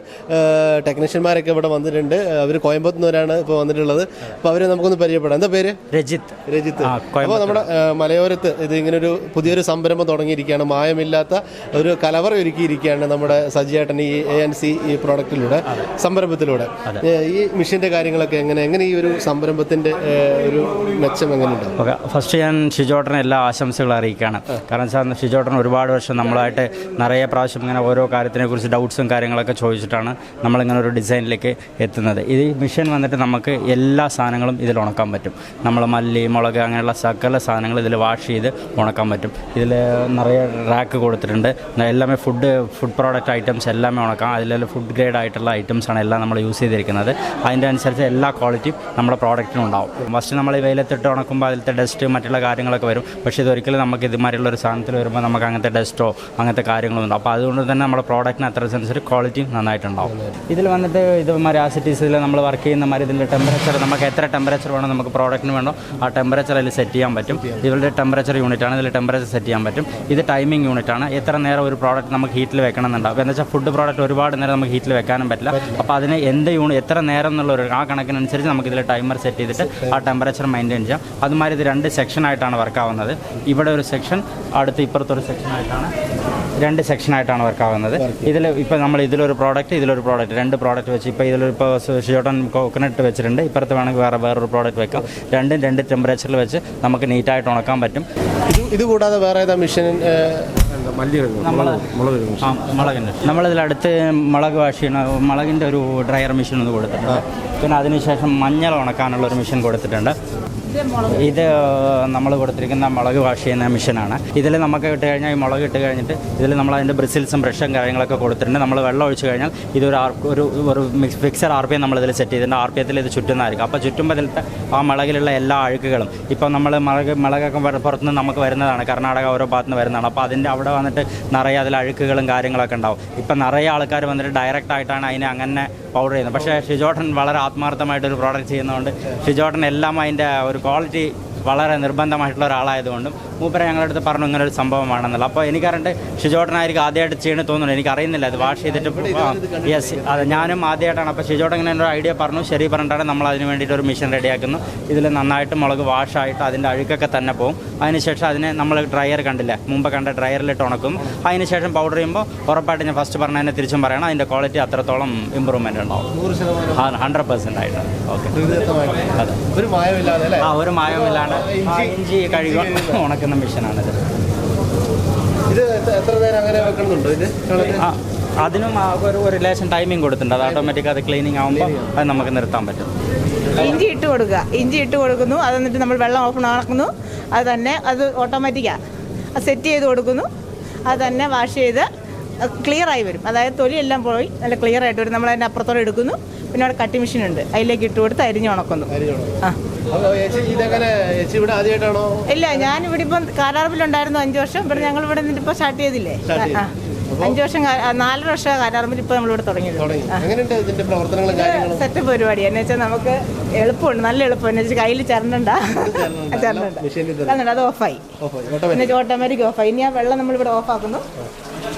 ടെക്നീഷ്യന്മാരൊക്കെ ഇവിടെ വന്നിട്ടുണ്ട്. അവർ കോയമ്പത്തൂരാണ് ഇപ്പോൾ വന്നിട്ടുള്ളത്. അപ്പോൾ അവരെ നമുക്കൊന്ന് പരിചയപ്പെടാം. എന്താ പേര്? രജിത്ത്. അപ്പോൾ നമ്മുടെ മലയോരത്ത് ഇത് ഇങ്ങനൊരു പുതിയൊരു സംരംഭം തുടങ്ങിയിരിക്കുകയാണ്. മായമില്ലാത്ത ഒരു കലവറ ഒരുക്കിയിരിക്കുകയാണ് നമ്മുടെ സജിയേട്ടൻ ഈ ANC ഈ പ്രോഡക്റ്റിലൂടെ, സംരംഭത്തിലൂടെ. ഈ മെഷീൻ്റെ കാര്യങ്ങളൊക്കെ എങ്ങനെ ഈ ഒരു സംരംഭത്തിൻ്റെ ഒരു മെച്ചം എങ്ങനെ ഉണ്ടാവും? ഓക്കെ, ഫസ്റ്റ് ഞാൻ ഷിജോട്ടനെ എല്ലാ ആശംസകളും അറിയിക്കുകയാണ്. കാരണം വെച്ചാൽ ഷിജോട്ടൻ ഒരുപാട് വർഷം നമ്മളായിട്ട് നിറയെ പ്രാവശ്യം ഇങ്ങനെ ഓരോ കാര്യത്തിനെക്കുറിച്ച് ഡൗട്ട്സും കാര്യങ്ങളൊക്കെ ചോദിച്ചിട്ടാണ് നമ്മളിങ്ങനെ ഒരു ഡിസൈനിലേക്ക് എത്തുന്നത്. ഈ മെഷീൻ വന്നിട്ട് നമുക്ക് എല്ലാ സാധനങ്ങളും ഇതിൽ ഉണക്കാൻ പറ്റും. നമ്മൾ മല്ലി, മുളക് അങ്ങനെയുള്ള സകല സാധനങ്ങൾ ഇതിൽ വാഷ് ചെയ്ത് ഉണക്കാൻ പറ്റും. ഇതിൽ നിറയെ റാക്ക് കൊടുത്തിട്ടുണ്ട്. എല്ലാമേ ഫുഡ് പ്രോഡക്റ്റ് ഐറ്റംസ് എല്ലാമേ ഉണക്കാം. അതിലെല്ലാം ഫുഡ് ഗ്രേഡ് ആയിട്ടുള്ള ഐറ്റംസാണ് എല്ലാം നമ്മൾ യൂസ് ചെയ്തിരിക്കുന്നത്. അതിൻ്റെ അനുസരിച്ച് എല്ലാ ക്വാളിറ്റിയും നമ്മുടെ പ്രോഡക്റ്റിനും ഉണ്ടാവും. ഫസ്റ്റ് നമ്മൾ ഈ വെയിലത്തിട്ട് ഉണക്കുമ്പോൾ അതിലത്തെ ഡസ്റ്റ് മറ്റുള്ള കാര്യങ്ങളൊക്കെ വരും. പക്ഷേ ഇതൊരിക്കലും നമുക്ക് ഇതുമാതിരിയുള്ള ഒരു സാധനത്തിൽ വരുമ്പോൾ നമുക്ക് അങ്ങനത്തെ ഡസ്റ്റോ അങ്ങനത്തെ കാര്യങ്ങളൊന്നും ഉണ്ടാവും. അപ്പോൾ അതുകൊണ്ട് തന്നെ നമ്മുടെ പ്രോഡക്റ്റിന് അത്ര അനുസരിച്ച് ക്വാളിറ്റി നന്നായിട്ടുണ്ടാവും. ഇതിൽ വന്നിട്ട് ഇതുമാതിരി ആസിറ്റീസിൽ നമ്മൾ വർക്ക് ചെയ്യുന്ന മാതിരി ഇതിൻ്റെ ടെമ്പറേച്ചർ നമുക്ക് എത്ര ടെമ്പറേച്ചർ വേണം നമുക്ക് പ്രോഡക്റ്റിന് വേണോ ആ ടെമ്പറേച്ചർ അതിൽ സെറ്റ് ചെയ്യാൻ പറ്റും. ഇതിൻ്റെ ടെമ്പറേച്ചർ യൂണിറ്റാണ്. ഇതിൽ ടെമ്പറേച്ചർ സെറ്റ് ചെയ്യാൻ പറ്റും. ഇത് ടൈമിംഗ് യൂണിറ്റാണ്. എത്ര നേരം ഒരു പ്രോഡക്റ്റ് നമുക്ക് ഹീറ്റിൽ വെക്കണം എന്നുണ്ടാവും. അപ്പോൾ എന്താ വെച്ചാൽ ഫുഡ് പ്രോഡക്റ്റ് ഒരുപാട് നേരം നമുക്ക് ഹീറ്റിൽ വെക്കാനും പറ്റില്ല. അപ്പോൾ അതിന് എത്ര നേരം എന്നുള്ളൊരു ആ കണക്കിനനുസരിച്ച് നമുക്ക് ഇതിൽ ടൈമർ സെറ്റ് ചെയ്തിട്ട് ആ ടെമ്പറേച്ചർ മെയിൻറ്റെയിൻ ചെയ്യാം. അതുമാതിരി ഇത് 2 സെക്ഷനായിട്ടാണ് വർക്കാവുന്നത്. ഇവിടെ ഒരു സെക്ഷൻ, അടുത്ത് ഇപ്പുറത്തൊരു സെക്ഷനായിട്ടാണ്, 2 സെക്ഷനായിട്ടാണ് വർക്കാവുന്നത്. ഇതിൽ ഇപ്പോൾ നമ്മൾ ഇതിലൊരു പ്രോഡക്റ്റ് 2 പ്രോഡക്റ്റ് വെച്ച് ഇപ്പോൾ ഇതിലിപ്പോൾ ഷിജോട്ടൻ കോക്കനട്ട് വെച്ചിട്ടുണ്ട്. ഇപ്പുറത്ത് വേണമെങ്കിൽ വേറൊരു പ്രോഡക്റ്റ് വെക്കാം. 2 ടെമ്പറേച്ചറിൽ വെച്ച് നമുക്ക് നീറ്റായിട്ട് ഉണക്കാൻ പറ്റും. ഇത് കൂടാതെ വേറെ ഏതാ മെഷീൻ? മുളകിൻ്റെ നമ്മളിതിലടുത്ത് മുളക് വാഷ് ചെയ്യണ മുളകിൻ്റെ ഒരു ഡ്രയർ മെഷീൻ ഒന്ന് കൊടുത്തിട്ടുണ്ട്. പിന്നെ അതിനുശേഷം മഞ്ഞൾ ഉണക്കാനുള്ള ഒരു മെഷീൻ കൊടുത്തിട്ടുണ്ട്. ഇത് നമ്മൾ കൊടുത്തിരിക്കുന്ന മുളക് വാഷ് ചെയ്യുന്ന മെഷീനാണ്. ഇതിൽ നമുക്ക് ഇട്ട് കഴിഞ്ഞാൽ ഈ മുളക് ഇട്ട് കഴിഞ്ഞിട്ട് ഇതിൽ നമ്മൾ അതിൻ്റെ ബ്രിസിൽസും ബ്രഷും കാര്യങ്ങളൊക്കെ കൊടുത്തിട്ടുണ്ട്. നമ്മൾ വെള്ളം ഒഴിച്ച് കഴിഞ്ഞാൽ ഇതൊരു ഫിക്സഡ് RPM നമ്മളിതിൽ സെറ്റ് ചെയ്തിട്ടുണ്ട്. RPMത്തിൽ ഇത് ചുറ്റുന്നതായിരിക്കും. അപ്പോൾ ചുറ്റുമ്പോൾ ഇതിലത്തെ ആ മുളകിലുള്ള എല്ലാ അഴുക്കുകളും ഇപ്പോൾ നമ്മൾ മുളകൊക്കെ പുറത്തുനിന്ന് നമുക്ക് വരുന്നതാണ്, കർണാടക ഓരോ ഭാഗത്ത് നിന്ന് വരുന്നതാണ്. അപ്പോൾ അതിൻ്റെ അവിടെ വന്നിട്ട് നിറയെ അതിൽ അഴുക്കുകളും കാര്യങ്ങളൊക്കെ ഉണ്ടാവും. ഇപ്പം നിറയെ ആൾക്കാർ വന്നിട്ട് ഡയറക്റ്റ് ആയിട്ടാണ് അതിനെ അങ്ങനെ പൗഡർ ചെയ്യുന്നത്. പക്ഷേ ഷിജോട്ടൻ വളരെ ആത്മാർത്ഥമായിട്ടൊരു പ്രോഡക്റ്റ് ചെയ്യുന്നതുകൊണ്ട് ഷിജോട്ടൻ എല്ലാം അതിൻ്റെ ഒരു ക്വാളിറ്റി വളരെ നിർബന്ധമായിട്ടുള്ള ഒരാളായതുകൊണ്ടും മൂപ്പരെ ഞങ്ങളുടെ അടുത്ത് പറഞ്ഞു ഇങ്ങനെ ഒരു സംഭവമാണെന്നുള്ളത്. അപ്പോൾ എനിക്കറിഞ്ഞിട്ട് ഷിജോട്ടനായിരിക്കും ആദ്യമായിട്ട് ചെയ്യണമെന്ന് തോന്നുന്നു. എനിക്കറിയുന്നില്ല അത് വാഷ് ചെയ്തിട്ട്. യെസ്, അത് ഞാനും ആദ്യമായിട്ടാണ്. അപ്പോൾ ഷിജോട്ടൻ ഇങ്ങനെ ഒരു ഐഡിയ പറഞ്ഞു, ശരി പറഞ്ഞിട്ടാണ് നമ്മൾ അതിന് വേണ്ടിയിട്ട് ഒരു മെഷീൻ റെഡിയാക്കുന്നു. ഇതിൽ നന്നായിട്ട് മുളക് വാഷായിട്ട് അതിൻ്റെ അഴുക്കൊക്കെ തന്നെ പോകും. അതിനുശേഷം അതിനെ നമ്മൾ ഡ്രയർ കണ്ടില്ല, മുമ്പ് കണ്ട ഡ്രയറിലിട്ട് ഉണക്കും. അതിനുശേഷം പൗഡർ ചെയ്യുമ്പോൾ ഉറപ്പായിട്ട് ഞാൻ ഫസ്റ്റ് പറഞ്ഞതിനെ തിരിച്ചും പറയണം, അതിൻ്റെ ക്വാളിറ്റി അത്രത്തോളം ഇമ്പ്രൂവ്മെൻറ്റ് ഉണ്ടാവും. 100% ആയിട്ട്. ഓക്കെ, അതെ, ഒരു മായമില്ലാണ്ട് ഇഞ്ചി കഴുകി ഉണക്കുന്ന മെഷീനാണിത്. ഇത് എത്ര നേരം അങ്ങനെ വെക്കുന്നുണ്ടോ? ഇത് അതിനും ഒരു റിലേഷൻ ടൈമിംഗ് കൊടുത്തിട്ടുണ്ട്. അത് ഓട്ടോമാറ്റിക് അത് ക്ലീനിങ് ആകുമ്പോൾ അത് നമുക്ക് നിർത്താൻ പറ്റും. ഇഞ്ചി ഇട്ട് കൊടുക്കുന്നു. അത് എന്നിട്ട് നമ്മൾ വെള്ളം ഓണാക്കുന്നു. അത് തന്നെ അത് ഓട്ടോമാറ്റിക്കാണ്. അത് സെറ്റ് ചെയ്ത് കൊടുക്കുന്നു. അത് തന്നെ വാഷ് ചെയ്ത് ക്ലിയറായി വരും. അതായത് തൊലിയെല്ലാം പോയി നല്ല ക്ലിയർ ആയിട്ട് വരും. നമ്മൾ അതിൻ്റെ അപ്പുറത്തോടെ എടുക്കുന്നു. പിന്നെ അവിടെ കട്ടി മെഷീൻ ഉണ്ട്, അതിലേക്ക് ഇട്ട് കൊടുത്ത് അരിഞ്ഞ് ഉണക്കുന്നു. ഇല്ല, ഞാനിവിടെ ഇപ്പം കാരാറമ്പിലുണ്ടായിരുന്നു 5 വർഷം. ഇവിടെ ഞങ്ങൾ ഇവിടെ നിന്നിട്ട് ഇപ്പോൾ സ്റ്റാർട്ട് ചെയ്തില്ലേ 5 വർഷം, 4 വർഷം കാരാറമ്പിൽ ഇപ്പോൾ നമ്മളിവിടെ തുടങ്ങിയത്. സെറ്റപ്പ് പരിപാടി എന്ന് വെച്ചാൽ നമുക്ക് എളുപ്പമുണ്ട്, നല്ല എളുപ്പം. എന്ന് വെച്ചാൽ കയ്യിൽ ചരണ്ടണ്ട, അത് ഓഫായി, ഓട്ടോമാറ്റിക് ഓഫായി. ഇനി ആ വെള്ളം നമ്മളിവിടെ ഓഫാക്കുന്നു.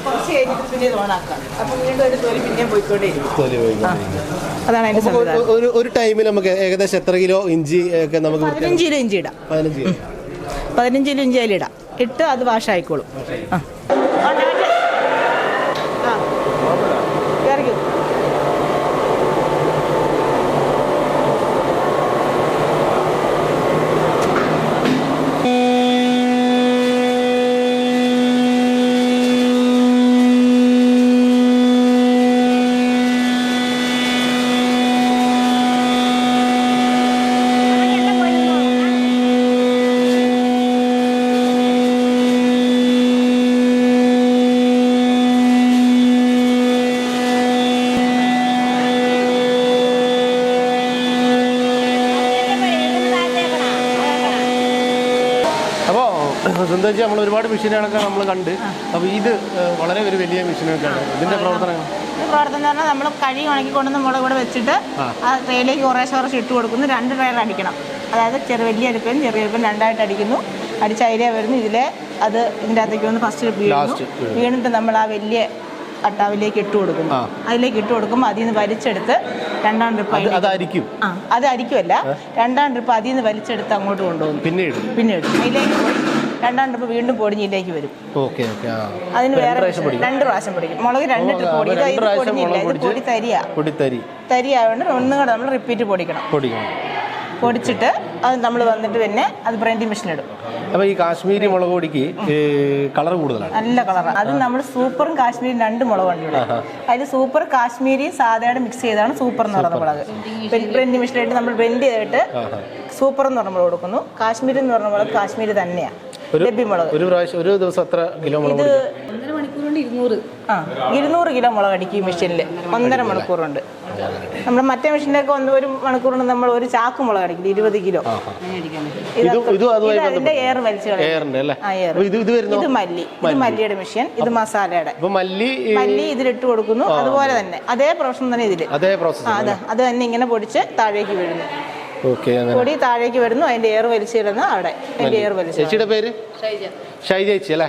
കുറച്ച് കഴിഞ്ഞിട്ട് പിന്നെ ഇത് ഓണാക്കാം. അപ്പം വീണ്ടും ഒരു തൊലി പിന്നെയും പോയിക്കൊണ്ടേയിരിക്കും. അതാണ് അതിൻ്റെ സംവിധാനം. ഒരു ടൈമിൽ നമുക്ക് ഏകദേശം എത്ര കിലോ ഇഞ്ചി ഒക്കെ നമുക്ക് 15 കിലോ ഇഞ്ചി ഇടാം. 15 കിലോ ഇഞ്ചി അതിലിടാം. ഇട്ട് അത് വാഷായിക്കോളും. കയറിക്കും. സുന്ദരിജി, നമ്മൾ ഒരുപാട് മെഷീനുകളൊക്കെ നമ്മൾ കണ്ട്. അപ്പോൾ ഇത് വളരെ ഒരു വലിയ മെഷീനൊക്കെയാണ്. ഇതിൻ്റെ പ്രവർത്തനം പറഞ്ഞാൽ നമ്മൾ കഴുകി ഉണക്കി കൊണ്ടുവന്ന് മുളക് കൂടെ വെച്ചിട്ട് ആ ട്രേയിലേക്ക് കുറേശ്ശെ ഇട്ട് കൊടുക്കുന്നു. 2 ട്രയർ അടിക്കണം. അതായത് വലിയ അടുപ്പും ചെറിയ അടുപ്പും 2ആയിട്ട് അടിക്കുന്നു. അടിച്ച് അതിലേ വരുന്നു. ഇതിലെ അത് ഇതിൻ്റെ അകത്തേക്ക് വന്ന് ഫസ്റ്റ് വീണിട്ട് നമ്മൾ ആ വലിയ അട്ടാവിലേക്ക് ഇട്ട് കൊടുക്കുന്നു. അതിലേക്ക് ഇട്ട് കൊടുക്കുമ്പോൾ അതിൽ നിന്ന് വലിച്ചെടുത്ത് രണ്ടാം ട്രിപ്പ് അത് അരിക്കുമല്ല, രണ്ടാം ട്രിപ്പ് അതിൽ നിന്ന് വലിച്ചെടുത്ത് അങ്ങോട്ട് കൊണ്ടുപോകും. പിന്നെ ഇതിലേക്ക് പോയി രണ്ടാം ട്രിപ്പ് വീണ്ടും പൊടിഞ്ഞ് ഇതിലേക്ക് വരും. അതിന് വേറെ 2 പ്രാവശ്യം പൊടിക്കും. മുളക് 2 ട്രിപ്പ് പൊടിക്കും. ഇത് പൊടിഞ്ഞില്ല, ഇത് പൊടി തരിയായതുകൊണ്ട് ഒന്നും കൂടെ നമ്മൾ റിപ്പീറ്റ് പൊടിക്കണം. പൊടിച്ചിട്ട് അത് നമ്മൾ വന്നിട്ട് പിന്നെ അത് ബ്ലെൻഡിംഗ് മെഷീനിടും. അപ്പോൾ ഈ കാശ്മീരി മുളക് പൊടിക്ക് കളർ കൂടുതലാണ്, നല്ല കളറാണ്. അത് നമ്മൾ സൂപ്പറും കാശ്മീരി 2 മുളകുണ്ട് ഇവിടെ. അതിൽ സൂപ്പർ കാശ്മീരി സാധാരണ മിക്സ് ചെയ്താണ് സൂപ്പർ എന്ന് പറയുന്ന മുളക്. ബ്ലെൻഡിംഗ് മെഷീനായിട്ട് നമ്മൾ ബ്ലെൻഡ് ചെയ്തിട്ട് സൂപ്പർ എന്ന് പറഞ്ഞ മുളക് കൊടുക്കുന്നു. കാശ്മീരി എന്ന് പറഞ്ഞ മുളക് കാശ്മീരി തന്നെയാണ്. ഒരു ദിവസം എത്ര കിലോ മുളക്? 200 കിലോ മുളക് അടിക്കും മെഷീനിൽ 1.5 മണിക്കൂറുണ്ട്. നമ്മുടെ മറ്റേ മെഷീനിലൊക്കെ 1 മണിക്കൂറിന് നമ്മൾ ഒരു ചാക്ക് മുളക് അടിക്കും 20 കിലോ. ഇതിന്റെ എയർ വലിച്ചു കളയും. ഇത് മല്ലി, ഇത് മല്ലിയുടെ മെഷീൻ, ഇത് മസാലയുടെ. മല്ലി ഇതിലിട്ട് കൊടുക്കുന്നു. അതുപോലെ തന്നെ അതേ പ്രോസസ് തന്നെ ഇതില് അത് തന്നെ ഇങ്ങനെ പൊടിച്ച് താഴേക്ക് വീഴുന്നു. പൊടി താഴേക്ക് വരുന്നു, അതിന്റെ എയർ വലിച്ചിടുന്നു. അവിടെ അതിന്റെ എയർ വലിച്ചു. ചേച്ചിയുടെ പേര് ഷൈജ ചേച്ചി അല്ലേ?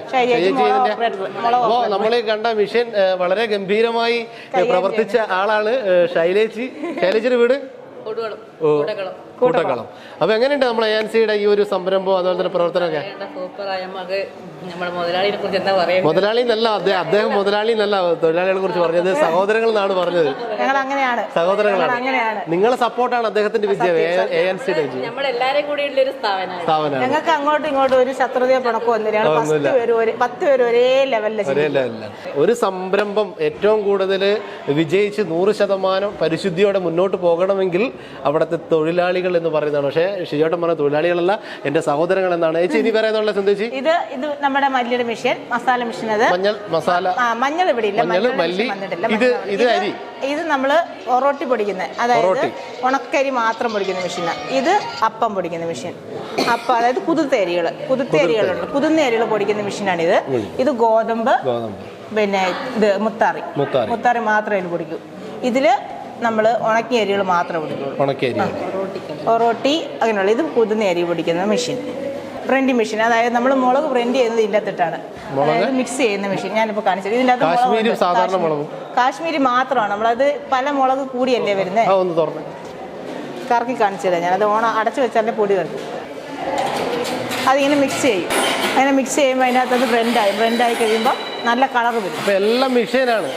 അപ്പോൾ നമ്മൾ കണ്ട മിഷൻ വളരെ ഗംഭീരമായി പ്രവർത്തിച്ച ആളാണ് ശൈലേച്ചി. ശൈലേച്ചിയുടെ വീട് കൂട്ടക്കളം. അപ്പൊ എങ്ങനെയുണ്ട് നമ്മളെ ANCയുടെ ഈ ഒരു സംരംഭം അതുപോലെ തന്നെ പ്രവർത്തനമൊക്കെ? മുതലാളി എന്നല്ല അദ്ദേഹം മുതലാളി എന്നല്ല തൊഴിലാളികളെ കുറിച്ച് പറഞ്ഞത്, സഹോദരങ്ങൾ എന്നാണ് പറഞ്ഞത്. സഹോദരങ്ങളാണ്. നിങ്ങളെ സപ്പോർട്ടാണ് അദ്ദേഹത്തിന്റെ വിജയം, ANCയുടെ വിജയം. സ്ഥാപനമാണ്. ഞങ്ങൾക്ക് അങ്ങോട്ടും ഇങ്ങോട്ടും ഒരു ശത്രുതയോ പിണക്കോ ഒന്നുമില്ല. 10 പേര് ഒരേ ലെവലിലാണ്. ഒരു സംരംഭം ഏറ്റവും കൂടുതൽ വിജയിച്ച് 100% പരിശുദ്ധിയോടെ മുന്നോട്ട് പോകണമെങ്കിൽ അവിടുത്തെ തൊഴിലാളികൾ എന്ന് പറയുന്നതാണ്. പക്ഷേ ഷിജോട്ടൻ പറഞ്ഞ തൊഴിലാളികളല്ല, എന്റെ സഹോദരങ്ങൾ എന്നാണ്. ചേച്ചി ഇനി പറയുന്നുള്ള സന്ദേശി? ഇത് നമ്മുടെ മല്ലിയുടെ മെഷീൻ, മസാല മെഷീൻ. അത് മഞ്ഞൾ ഇവിടെ ഇല്ല, ഇത് നമ്മള് ഒറോട്ടി പൊടിക്കുന്നത്, അതായത് ഉണക്കരി മാത്രം പൊടിക്കുന്ന മെഷീനാണ്. ഇത് അപ്പം പൊടിക്കുന്ന മെഷീൻ. അപ്പം അതായത് കുതിർത്തരികളുണ്ട്, കുതിർന്ന അരികൾ പൊടിക്കുന്ന മെഷീനാണിത്. ഇത് ഗോതമ്പ്, പിന്നെ ഇത് മുത്താറി മാത്രമേ ഇതിൽ പൊടിക്കൂ. ഇതില് നമ്മൾ ഉണക്കിയ അരികൾ മാത്രമേ പൊടിക്കുള്ളൂ. ഒറോട്ടി അങ്ങനെയുള്ള. ഇത് കുതിർന്ന അരി പൊടിക്കുന്ന മെഷീൻ, ബ്ലെൻഡിംഗ് മെഷീൻ. അതായത് നമ്മൾ മുളക് ബ്ലെൻഡ് ചെയ്യുന്നത് ഇതിനകത്തിട്ടാണ്, അതായത് മിക്സ് ചെയ്യുന്ന മെഷീൻ. ഞാനിപ്പോൾ കാണിച്ചത് ഇതിൻ്റെ കാശ്മീരി മാത്രമാണ്. നമ്മളത് പല മുളക് കൂടിയല്ലേ വരുന്നത്. കറക്കി കാണിച്ചത് ഞാനത് അടച്ചു വെച്ചാലേ പൊടി കറക്കും. അതിങ്ങനെ മിക്സ് ചെയ്യും. അങ്ങനെ മിക്സ് ചെയ്യുമ്പോൾ അതിനകത്ത് ബ്ലെൻഡായി കഴിയുമ്പോൾ നല്ല കളർ വരും. എല്ലാം മെഷീനാണ്,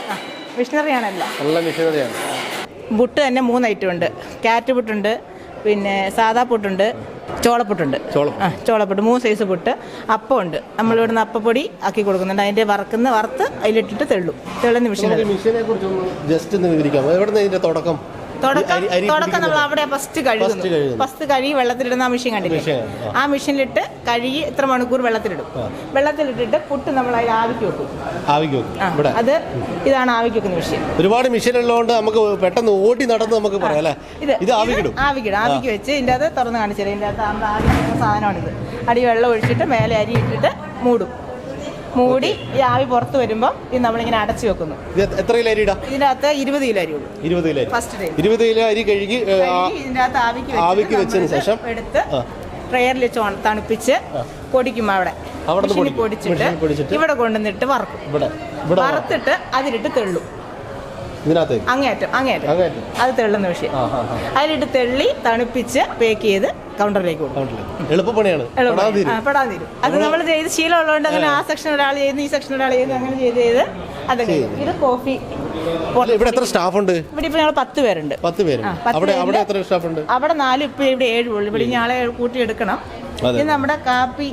മെഷീനറിയാണല്ലോ. മെഷീനറിയാണ്. പുട്ട് തന്നെ 3 ഐറ്റം ഉണ്ട്. ക്യാരറ്റ് പുട്ടുണ്ട്, പിന്നെ സാദാ പുട്ടുണ്ട്, ചോളപ്പുട്ടുണ്ട്. ചോളപ്പുട്ട് 3 സൈസ് പുട്ട്. അപ്പം ഉണ്ട്, നമ്മളിവിടുന്ന് അപ്പപ്പൊടി ആക്കി കൊടുക്കുന്നുണ്ട്. അതിൻ്റെ വറുത്ത് അതിലിട്ടിട്ട് തെള്ളുന്ന മെഷീനെ കുറിച്ച് ജസ്റ്റ് ഒന്ന് വിവരിക്കാം. എവിടുന്ന് ഇതിന്റെ തുടക്കം നമ്മൾ അവിടെ ഫസ്റ്റ് കഴുകി വെള്ളത്തിലിടുന്ന ആ മെഷീൻ കണ്ടില്ലേ? ആ മെഷീനിലിട്ട് കഴുകി ഇത്ര മണിക്കൂർ വെള്ളത്തിലിട്ടിട്ട് പുട്ട് നമ്മൾ അതിൽ ആവിക്ക് വെക്കും. അത് ഇതാണ് ആവിക്ക് വെക്കുന്ന മെഷീൻ. ഒരുപാട് മെഷീൻ ഉള്ളതുകൊണ്ട് നമുക്ക് പെട്ടെന്ന് ഓടി നടന്ന് നമുക്ക് പറയാം. ഇത് ആവിക്ക് വെച്ച് ഇതിൻ്റെ അത് തുറന്ന് കാണിച്ചാൽ ഇതിൻ്റെ അകത്ത് നമ്മൾ ആവി വെക്കുന്ന സാധനമാണിത്. അടി വെള്ളം ഒഴിച്ചിട്ട് മേലെ അരി ഇട്ടിട്ട് മൂടി ഈ ആവി പുറത്ത് വരുമ്പോൾ ഇത് നമ്മളിങ്ങനെ അടച്ചു വെക്കുന്നു. എത്ര കിലോ അരി ഇടാം? ഇതിനകത്ത് 20 കിലോ അരി ഉള്ളൂ. 20 കിലോ അരി കഴുകി ഇതിൻ്റെ അകത്ത് ആവിക്ക് വെച്ചതിന് ശേഷം എടുത്ത് ട്രെയറിൽ വെച്ച് തണുപ്പിച്ച് പൊടിക്കും. അവിടെ പൊടിച്ചിട്ട് ഇവിടെ കൊണ്ടുവന്നിട്ട് വറക്കും. വറുത്തിട്ട് അതിലിട്ട് തെള്ളും. അങ്ങേയറ്റം അത് തെള്ളുന്ന വിഷയം. അതിലിട്ട് തെള്ളി തണുപ്പിച്ച് പേക്ക് ചെയ്ത് കൗണ്ടറിലേക്ക് കൊടുക്കും. എളുപ്പപ്പണിയാണ്, പെടാൻ തീരും. അത് നമ്മൾ ചെയ്ത് ശീലമുള്ളതുകൊണ്ട് അങ്ങനെ ആ സെക്ഷൻ ഒരാൾ ചെയ്യുന്നു, ഈ സെക്ഷൻ ഒരാൾ ചെയ്യുന്നു, അങ്ങനെ ചെയ്ത് അതൊക്കെ. ഇത് കോഫി. ഇവിടെ എത്ര സ്റ്റാഫ് ഉണ്ട്? ഇവിടെ ഇപ്പൊ ഞങ്ങൾ 10 പേരുണ്ട്. അവിടെ എത്ര സ്റ്റാഫ് ഉണ്ട്? അവിടെ 4, ഇപ്പൊ ഇവിടെ 7 ഉള്ളു. ഇവിടെ ഇനി ആളെ കൂട്ടിയെടുക്കണം. ഇത് നമ്മുടെ കാപ്പി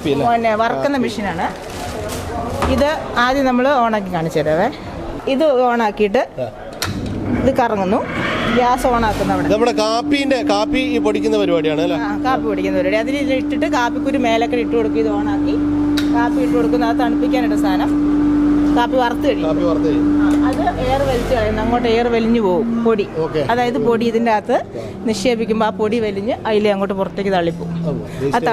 പിന്നെ വറക്കുന്ന മെഷീനാണ്. ഇത് ആദ്യം നമ്മൾ ഓണാക്കി കാണിച്ചു തരാവേ. ഇത് ഓണാക്കിയിട്ട് ഇത് കറങ്ങുന്നു. ഗ്യാസ് ഓണാക്കുന്ന നമ്മുടെ കാപ്പി പൊടിക്കുന്ന പരിപാടിയാണ് അല്ലേ? കാപ്പി പൊടിക്കുന്ന പരിപാടി. അതിൽ ഇട്ടിട്ട് കാപ്പിക്കുരു മേലൊക്കെ ഇട്ട് കൊടുക്കും. ഇത് ഓണാക്കി കാപ്പി ഇട്ട് കൊടുക്കുന്നു. അത് തണുപ്പിക്കാനായിട്ട് സാധനം. കാപ്പി വറുത്ത് കഴിയും. അത് എയർ വലിച്ച് കളയുന്നു. അങ്ങോട്ട് എയർ വലിഞ്ഞു പോകും പൊടി. അതായത് പൊടി ഇതിൻ്റെ അകത്ത് നിക്ഷേപിക്കുമ്പോൾ ആ പൊടി വലിഞ്ഞ് അതിലെ അങ്ങോട്ട് പുറത്തേക്ക് തള്ളിപ്പോവും. അത്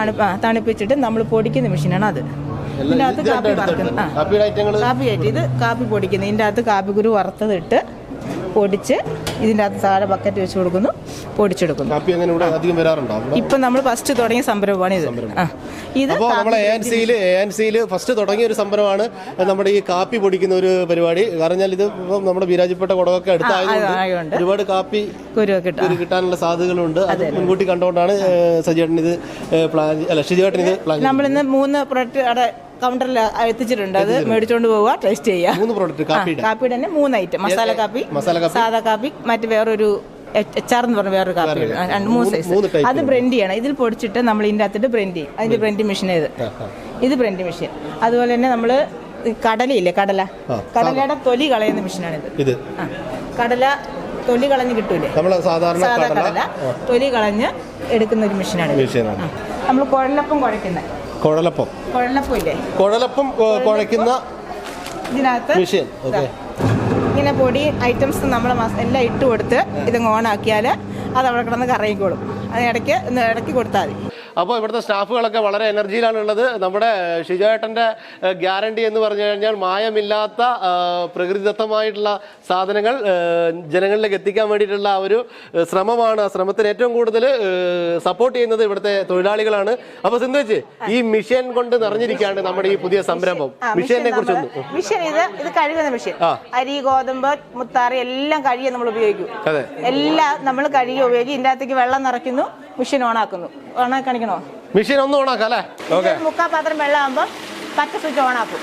തണുപ്പിച്ചിട്ട് നമ്മൾ പൊടിക്കുന്ന മെഷീനാണ് അത്. ഇതിൻ്റെ അകത്ത് കാപ്പി വറുക്കുന്നത്. കാപ്പി ആയിട്ട് ഇത് കാപ്പി പൊടിക്കുന്നത്. ഇതിൻ്റെ അകത്ത് കാപ്പിക്കുരു വറുത്തതിട്ട് പൊടിച്ച് ഇതിൻ്റെ അകത്ത് താഴെ ബക്കറ്റ് വെച്ച് കൊടുക്കുന്നു, പൊടിച്ചെടുക്കുന്നു. കാപ്പി അങ്ങനെ ഇവിടെ അധികം വരാറുണ്ടോ? ഇപ്പം നമ്മൾ ഫസ്റ്റ് തുടങ്ങിയ സംരംഭമാണ് ഇത്. ഇത് അപ്പോൾ നമ്മളെ ANC ഫസ്റ്റ് തുടങ്ങിയ ഒരു സംരംഭമാണ് നമ്മുടെ ഈ കാപ്പി പൊടിക്കുന്ന ഒരു പരിപാടി. കാരണം ഇത് ഇപ്പം നമ്മുടെ വിരാജിപ്പെട്ട കുടമൊക്കെ അടുത്തായതുകൊണ്ട് ഒരുപാട് കാപ്പി കുരു കിട്ടാനുള്ള സാധ്യതകളുണ്ട്. അത് മുൻകൂട്ടി കണ്ടുകൊണ്ടാണ് ഷിജുവേട്ടൻ ഇത് പ്ലാൻ. നമ്മളിന്ന് 3 പ്രൊഡക്റ്റ് അവിടെ കൗണ്ടറിൽ എത്തിച്ചിട്ടുണ്ട്. അത് മേടിച്ചോണ്ട് പോവുക, ടേസ്റ്റ് ചെയ്യുക. 3 പ്രോഡക്റ്റ് കാപ്പിയുടെ തന്നെ 3 ഐറ്റം. മസാല കാപ്പി, സാധാ കാപ്പി, മറ്റ് വേറൊരു HR എന്ന് പറഞ്ഞ വേറൊരു കാപ്പി, 2-3 സൈസ്. അത് ബ്രെൻഡ് ചെയ്യണം. ഇതിൽ പൊടിച്ചിട്ട് നമ്മൾ ഇതിൻ്റെ അകത്തിട്ട് ബ്രെൻഡ് ചെയ്യും. അതിന്റെ ബ്രെൻഡ് മെഷീൻ ഇത് ബ്രെൻഡ് മെഷീൻ. അതുപോലെ തന്നെ നമ്മൾ കടലയില്ലേ, കടലയുടെ തൊലി കളയുന്ന മെഷീനാണിത്. കടല തൊലി കളഞ്ഞ് കിട്ടൂലേ, സാധാരണ കടല തൊലി കളഞ്ഞ് എടുക്കുന്ന ഒരു മെഷീനാണ്. നമ്മൾ കുഴലപ്പം കുഴയ്ക്കുന്നത്, കുഴലപ്പം ഇല്ലേ, കുഴലപ്പം കുഴയ്ക്കുന്ന ഇതിനകത്ത് മെഷീൻ. ഇങ്ങനെ പൊടി ഐറ്റംസ് നമ്മൾ എല്ലാം ഇട്ട് കൊടുത്ത് ഇതങ്ങ് ഓണാക്കിയാൽ അത് അവിടെ കിടന്ന് കറങ്ങിക്കോളും. അതിനിടയ്ക്ക് കൊടുത്താൽ മതി. അപ്പോൾ ഇവിടുത്തെ സ്റ്റാഫുകളൊക്കെ വളരെ എനർജിയിലാണുള്ളത്. നമ്മുടെ ഷിജുവേട്ടൻ്റെ ഗ്യാരണ്ടി എന്ന് പറഞ്ഞു കഴിഞ്ഞാൽ മായമില്ലാത്ത പ്രകൃതിദത്തമായിട്ടുള്ള സാധനങ്ങൾ ജനങ്ങളിലേക്ക് എത്തിക്കാൻ വേണ്ടിയിട്ടുള്ള ഒരു ശ്രമമാണ്. ആ ശ്രമത്തിന് ഏറ്റവും കൂടുതൽ സപ്പോർട്ട് ചെയ്യുന്നത് ഇവിടുത്തെ തൊഴിലാളികളാണ്. അപ്പോൾ സിന്ധു വെച്ച് ഈ മിഷൻ കൊണ്ട് നിറഞ്ഞിരിക്കുകയാണ് നമ്മുടെ ഈ പുതിയ സംരംഭം. മിഷനെ കുറിച്ചൊന്ന്. മിഷൻ ഇത് കഴുകുന്ന മിഷൻ. അരി, ഗോതമ്പ്, മുത്താറി എല്ലാം കഴുകി നമ്മൾ ഉപയോഗിക്കും. എല്ലാം നമ്മൾ കഴുകി ഉപയോഗിക്കും. ഇതിൻ്റെ അകത്തേക്ക് വെള്ളം നിറയ്ക്കുന്നു, മിഷൻ ഓണാക്കുന്നു. ഓണാക്കണിക്കണോ? മെഷീൻ ഒന്ന് ഓണാക്കാം അല്ലേ? മുക്കാൽ പാത്രം വെള്ളമാകുമ്പോൾ പച്ച സ്വിച്ച് ഓണാക്കും.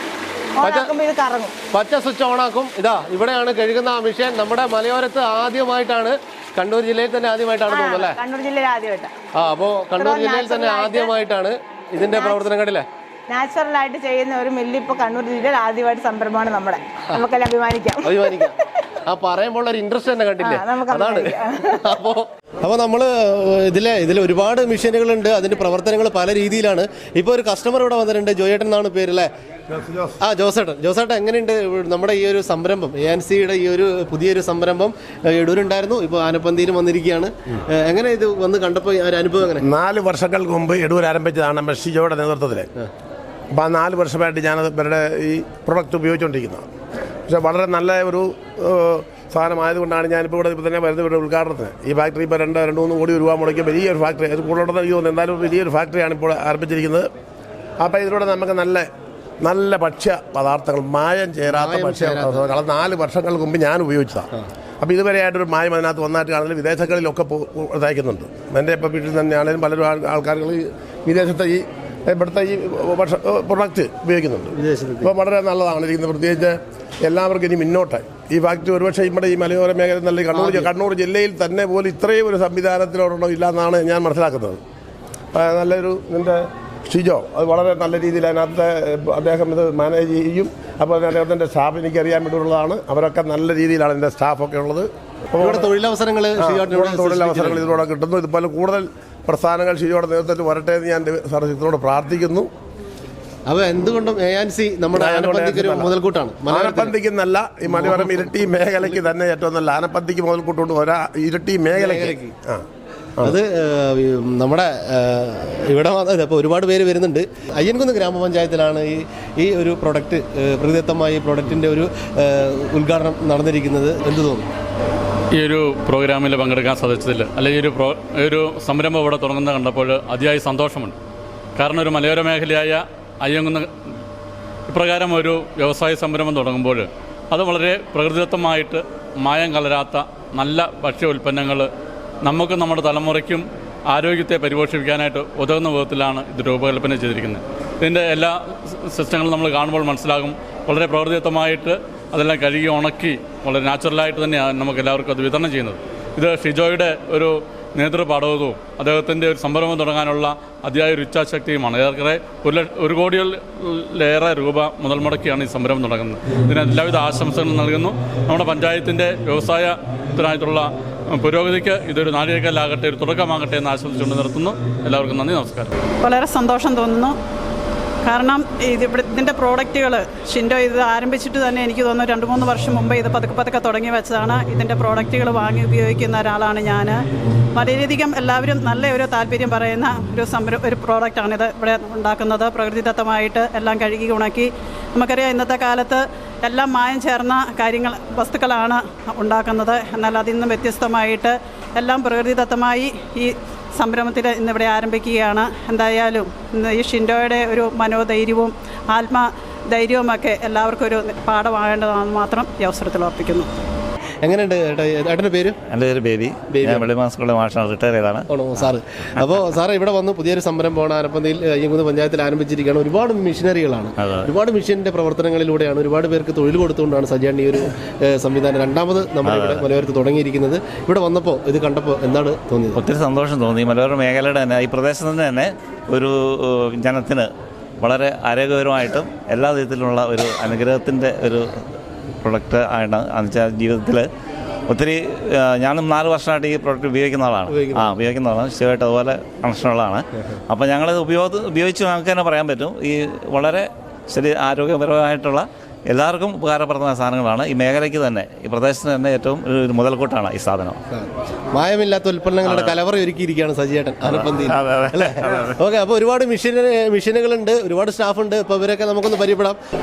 ഓണാക്കുമ്പോൾ ഇത് കറങ്ങും. പച്ച സ്വിച്ച് ഓണാക്കും. ഇവിടെയാണ് കഴുകുന്ന ആ മെഷീൻ. നമ്മുടെ മലയോരത്ത് ആദ്യമായിട്ടാണ്, കണ്ണൂർ ജില്ലയിൽ തന്നെ ആദ്യമായിട്ടാണ് തോന്നുന്നത് അല്ലേ? കണ്ണൂർ ജില്ലയിൽ ആദ്യമായിട്ടാണ്. അപ്പോൾ കണ്ണൂർ ജില്ലയിൽ തന്നെ ആദ്യമായിട്ടാണ് ഇതിന്റെ പ്രവർത്തനങ്ങളിലെ നാച്ചുറലായിട്ട് ചെയ്യുന്ന ഒരു മില്ല് ഇപ്പോൾ കണ്ണൂർ ജില്ലയിൽ ആദ്യമായിട്ട് സംരംഭമാണ് നമ്മുടെ. നമുക്കെല്ലാം അഭിമാനിക്കാം. ആ പറയുമ്പോൾ ഒരു ഇൻട്രസ്റ്റ് തന്നെ കണ്ടില്ലേ, അതാണ്. അപ്പോൾ നമ്മൾ ഇതിൽ ഒരുപാട് മെഷീനുകളുണ്ട്. അതിന്റെ പ്രവർത്തനങ്ങൾ പല രീതിയിലാണ്. ഇപ്പോൾ ഒരു കസ്റ്റമർ ഇവിടെ വന്നിട്ടുണ്ട്, ജോയേട്ടൻ എന്നാണ് പേര് അല്ലേ? ജോസേട്ടൻ എങ്ങനെയുണ്ട് നമ്മുടെ ഈ ഒരു സംരംഭം? ANC-യുടെ ഈ ഒരു പുതിയൊരു സംരംഭം എടൂരുണ്ടായിരുന്നു, ഇപ്പോൾ ആനപ്പന്തിയിലും വന്നിരിക്കുകയാണ്. എങ്ങനെ ഇത് വന്ന് കണ്ടപ്പോൾ ഒരു അനുഭവം എങ്ങനെ? 4 വർഷങ്ങൾക്ക് മുമ്പ് എടൂർ ആരംഭിച്ചതാണ് നമ്മുടെ ഷിജോയുടെ നേതൃത്വത്തിൽ. അപ്പോൾ ആ 4 വർഷമായിട്ട് ഞാനത് ഇവരുടെ ഈ പ്രൊഡക്റ്റ് ഉപയോഗിച്ചുകൊണ്ടിരിക്കുന്നത്. പക്ഷേ വളരെ നല്ല ഒരു സാധനമായതുകൊണ്ടാണ് ഞാനിപ്പോൾ ഇവിടെ തന്നെ വരുന്നത്. ഇവിടെ ഉദ്ഘാടനത്തിന് ഈ ഫാക്ടറി ഇപ്പോൾ 2-3 കോടി രൂപ മുടക്കിയ വലിയൊരു ഫാക്ടറി, അത് കൂടുതൽ തോന്നുന്നു. എന്തായാലും വലിയൊരു ഫാക്ടറിയാണ് ഇപ്പോൾ ആരംഭിച്ചിരിക്കുന്നത്. അപ്പോൾ ഇതിലൂടെ നമുക്ക് നല്ല ഭക്ഷ്യ പദാർത്ഥങ്ങൾ, മായം ചേരാത്ത ഭക്ഷ്യ പദാർത്ഥങ്ങൾ 4 വർഷങ്ങൾക്ക് മുമ്പ് ഞാൻ ഉപയോഗിച്ചതാണ്. അപ്പോൾ ഇതുവരെയായിട്ടൊരു മായം അതിനകത്ത് വന്നായിട്ട് കാണുന്നത് വിദേശങ്ങളിലൊക്കെ തയ്ക്കുന്നുണ്ട്. എൻ്റെ ഇപ്പോൾ വീട്ടിൽ തന്നെയാണെങ്കിലും പലരും ആൾക്കാർ വിദേശത്തെ ഇവിടുത്തെ ഈ പ്രൊഡക്റ്റ് ഉപയോഗിക്കുന്നുണ്ട്. ഇപ്പോൾ വളരെ നല്ലതാണ് ഇരിക്കുന്നത്. പ്രത്യേകിച്ച് എല്ലാവർക്കും ഇനി മുന്നോട്ട് ഈ ഫാക്ടറി ഒരുപക്ഷെ ഇവിടെ ഈ മലയോര മേഖല നല്ല കണ്ണൂർ ജില്ലയിൽ തന്നെ പോലും ഇത്രയും ഒരു സംവിധാനത്തിലോടൊന്നും ഇല്ലെന്നാണ് ഞാൻ മനസ്സിലാക്കുന്നത്. നല്ലൊരു ഇതിൻ്റെ ഷിജോ അത് വളരെ നല്ല രീതിയിൽ അതിനകത്ത് അദ്ദേഹം ഇത് മാനേജ് ചെയ്യും. അപ്പോൾ അദ്ദേഹത്തിൻ്റെ സ്റ്റാഫ് എനിക്കറിയാൻ വേണ്ടിയുള്ളതാണ്. അവരൊക്കെ നല്ല രീതിയിലാണ് എൻ്റെ സ്റ്റാഫൊക്കെ ഉള്ളത്. തൊഴിലവസരങ്ങൾ ഇതിലൂടെ കിട്ടുന്നു. ഇതുപോലെ കൂടുതൽ പ്രസ്ഥാനങ്ങൾ ഷിജോയുടെ നേതൃത്വത്തിൽ വരട്ടെ എന്ന് ഞാൻ സർവീസിനോട് പ്രാർത്ഥിക്കുന്നു. അപ്പോൾ എന്തുകൊണ്ടും ANC നമ്മുടെ മുതൽക്കൂട്ടാണ്. ആനപ്പന്തിക്കെന്നല്ല, ഈ മലയോരം ഇരട്ടി മേഖലയ്ക്ക് തന്നെ ഏറ്റവും നല്ല ആനപ്പന്തിക്ക് മുതൽക്കൂട്ടുണ്ട്. ഇരട്ടി മേഖലയ്ക്ക് അത് നമ്മുടെ ഇവിടെ ഇപ്പോൾ ഒരുപാട് പേര് വരുന്നുണ്ട്. അയ്യൻകുന്ന് ഗ്രാമപഞ്ചായത്തിലാണ് ഈ ഒരു പ്രൊഡക്റ്റ്, പ്രകൃതിദത്തമായ ഈ പ്രൊഡക്റ്റിൻ്റെ ഒരു ഉദ്ഘാടനം നടന്നിരിക്കുന്നത്. എന്ത് തോന്നുന്നു ഈ ഒരു പ്രോഗ്രാമിൽ പങ്കെടുക്കാൻ സാധിച്ചതിൽ? അല്ലെങ്കിൽ ഒരു സംരംഭം ഇവിടെ തുടങ്ങുന്നത് കണ്ടപ്പോൾ അതിയായ സന്തോഷമുണ്ട്. കാരണം ഒരു മലയോര മേഖലയായ അയ്യൻകുന്ന് ഇപ്രകാരം ഒരു വ്യവസായ സംരംഭം തുടങ്ങുമ്പോൾ അത് വളരെ പ്രകൃതിദത്തമായിട്ട് മായം കലരാത്ത നല്ല ഭക്ഷ്യ ഉൽപ്പന്നങ്ങൾ നമുക്കും നമ്മുടെ തലമുറയ്ക്കും ആരോഗ്യത്തെ പരിപോഷിപ്പിക്കാനായിട്ട് ഉതകുന്ന വിധത്തിലാണ് ഇത് രൂപകൽപ്പന ചെയ്തിരിക്കുന്നത്. ഇതിൻ്റെ എല്ലാ സിസ്റ്റങ്ങളും നമ്മൾ കാണുമ്പോൾ മനസ്സിലാകും വളരെ പ്രകൃതിദത്തമായിട്ട് അതെല്ലാം കഴുകി ഉണക്കി വളരെ നാച്ചുറലായിട്ട് തന്നെയാണ് നമുക്ക് എല്ലാവർക്കും അത് വിതരണം ചെയ്യുന്നത്. ഇത് ഷിജോയുടെ ഒരു നേതൃപാഠവും അദ്ദേഹത്തിൻ്റെ ഒരു സംരംഭം തുടങ്ങാനുള്ള അതിയായ ഒരു ഇച്ഛാശക്തിയുമാണ്. ഏറെ 1 കോടിയിലേറെ രൂപ മുതൽ മുടക്കിയാണ് ഈ സംരംഭം തുടങ്ങുന്നത്. ഇതിന് എല്ലാവിധ ആശംസകളും നൽകുന്നു. നമ്മുടെ പഞ്ചായത്തിൻ്റെ വ്യവസായത്തിനായിട്ടുള്ള പുരോഗതിക്ക് ഇതൊരു നാഴികക്കല്ലാകട്ടെ, ഒരു തുടക്കമാകട്ടെ എന്ന് ആശംസിച്ചുകൊണ്ട് നിർത്തുന്നു. എല്ലാവർക്കും നന്ദി, നമസ്കാരം. വളരെ സന്തോഷം തോന്നുന്നു. കാരണം ഇതിൻ്റെ പ്രോഡക്റ്റുകൾ ഷിൻഡോ ഇത് ആരംഭിച്ചിട്ട് തന്നെ എനിക്ക് തോന്നുന്നു 2-3 വർഷം മുമ്പ് ഇത് പതുക്കെ തുടങ്ങി വെച്ചതാണ്. ഇതിൻ്റെ പ്രോഡക്റ്റുകൾ വാങ്ങി ഉപയോഗിക്കുന്ന ഒരാളാണ് ഞാൻ. വളരെയധികം എല്ലാവരും നല്ല ഒരു താല്പര്യം പറയുന്ന ഒരു പ്രോഡക്റ്റാണിത് ഇവിടെ ഉണ്ടാക്കുന്നത്. പ്രകൃതിദത്തമായിട്ട് എല്ലാം കഴുകി ഉണക്കി. നമുക്കറിയാം ഇന്നത്തെ കാലത്ത് എല്ലാം മായം ചേർന്ന വസ്തുക്കളാണ് ഉണ്ടാക്കുന്നത്. എന്നാൽ അതിൽ നിന്നും വ്യത്യസ്തമായിട്ട് എല്ലാം പ്രകൃതിദത്തമായി ഈ സംരംഭത്തിൽ ഇന്നിവിടെ ആരംഭിക്കുകയാണ്. എന്തായാലും ഇന്ന് ഈ ഷിൻഡോയുടെ ഒരു മനോധൈര്യവും ആത്മധൈര്യവുമൊക്കെ എല്ലാവർക്കും ഒരു പാഠമാകേണ്ടതാണെന്ന് മാത്രം ഈ അവസരത്തിൽ ഓർപ്പിക്കുന്നു. എങ്ങനെയുണ്ട് ഏട്ടൻ്റെ പേര്? എൻ്റെ പേര് ബേബി. ഞാൻ വെള്ളിമാൻ സ്കൂളിലെ മാഷാണ്, റിട്ടയർ ചെയ്താണ്. ആണോ സാറ്? അപ്പോൾ സാറ് ഇവിടെ വന്ന് പുതിയൊരു സംരംഭമാണ് ആനപ്പന്തിയിൽ അയ്യങ്കുന്ന് പഞ്ചായത്തിൽ ആരംഭിച്ചിരിക്കുകയാണ്. ഒരുപാട് മെഷീനറികളാണ്, ഒരുപാട് മെഷീൻ്റെ പ്രവർത്തനങ്ങളിലൂടെയാണ് ഒരുപാട് പേർക്ക് തൊഴിൽ കൊടുത്തുകൊണ്ടാണ് സജിയാണ്ട് ഈ ഒരു സംവിധാനം രണ്ടാമത് നമ്മുടെ ഇവിടെ മലയോരത്ത് തുടങ്ങിയിരിക്കുന്നത്. ഇവിടെ വന്നപ്പോൾ ഇത് കണ്ടപ്പോൾ എന്താണ് തോന്നിയത്? ഒത്തിരി സന്തോഷം തോന്നി. മലയോര മേഖലയുടെ തന്നെ ഈ പ്രദേശത്ത് തന്നെ ഒരു ജനത്തിന് വളരെ ആരോഗ്യപരമായിട്ടും എല്ലാ വിധത്തിലുള്ള ഒരു അനുഗ്രഹത്തിൻ്റെ ഒരു പ്രൊഡക്റ്റ് ആണ്. എന്നുവെച്ചാൽ ജീവിതത്തിൽ ഒത്തിരി ഞാനും 4 വർഷമായിട്ട് ഈ പ്രൊഡക്റ്റ് ഉപയോഗിക്കുന്ന ആളാണ്. സ്ഥിരമായിട്ട് അതുപോലെ കണക്ഷനുള്ളതാണ്. അപ്പോൾ ഞങ്ങളത് ഉപയോഗിച്ച് നമുക്ക് തന്നെ പറയാൻ പറ്റും, ഈ വളരെ ആരോഗ്യപരമായിട്ടുള്ള എല്ലാവർക്കും ഉപകാരപ്രദമായ സാധനങ്ങളാണ്. ഈ മേഖലയ്ക്ക് തന്നെ, ഈ പ്രദേശത്തിന് തന്നെ ഏറ്റവും ഒരു മുതൽക്കൂട്ടാണ് ഈ സാധനം. മായമില്ലാത്ത ഉൽപ്പന്നങ്ങളുടെ കലവറ ഒരുക്കിയിരിക്കുകയാണ് സജിയേട്ടൻ ആനപ്പന്തിയിൽ, അല്ലേ? ഓക്കെ. അപ്പോൾ ഒരുപാട് മെഷീനുകളുണ്ട്, ഒരുപാട് സ്റ്റാഫുണ്ട്. ഇപ്പോൾ ഇവരൊക്കെ നമുക്കൊന്ന് പരിചയപ്പെടാം.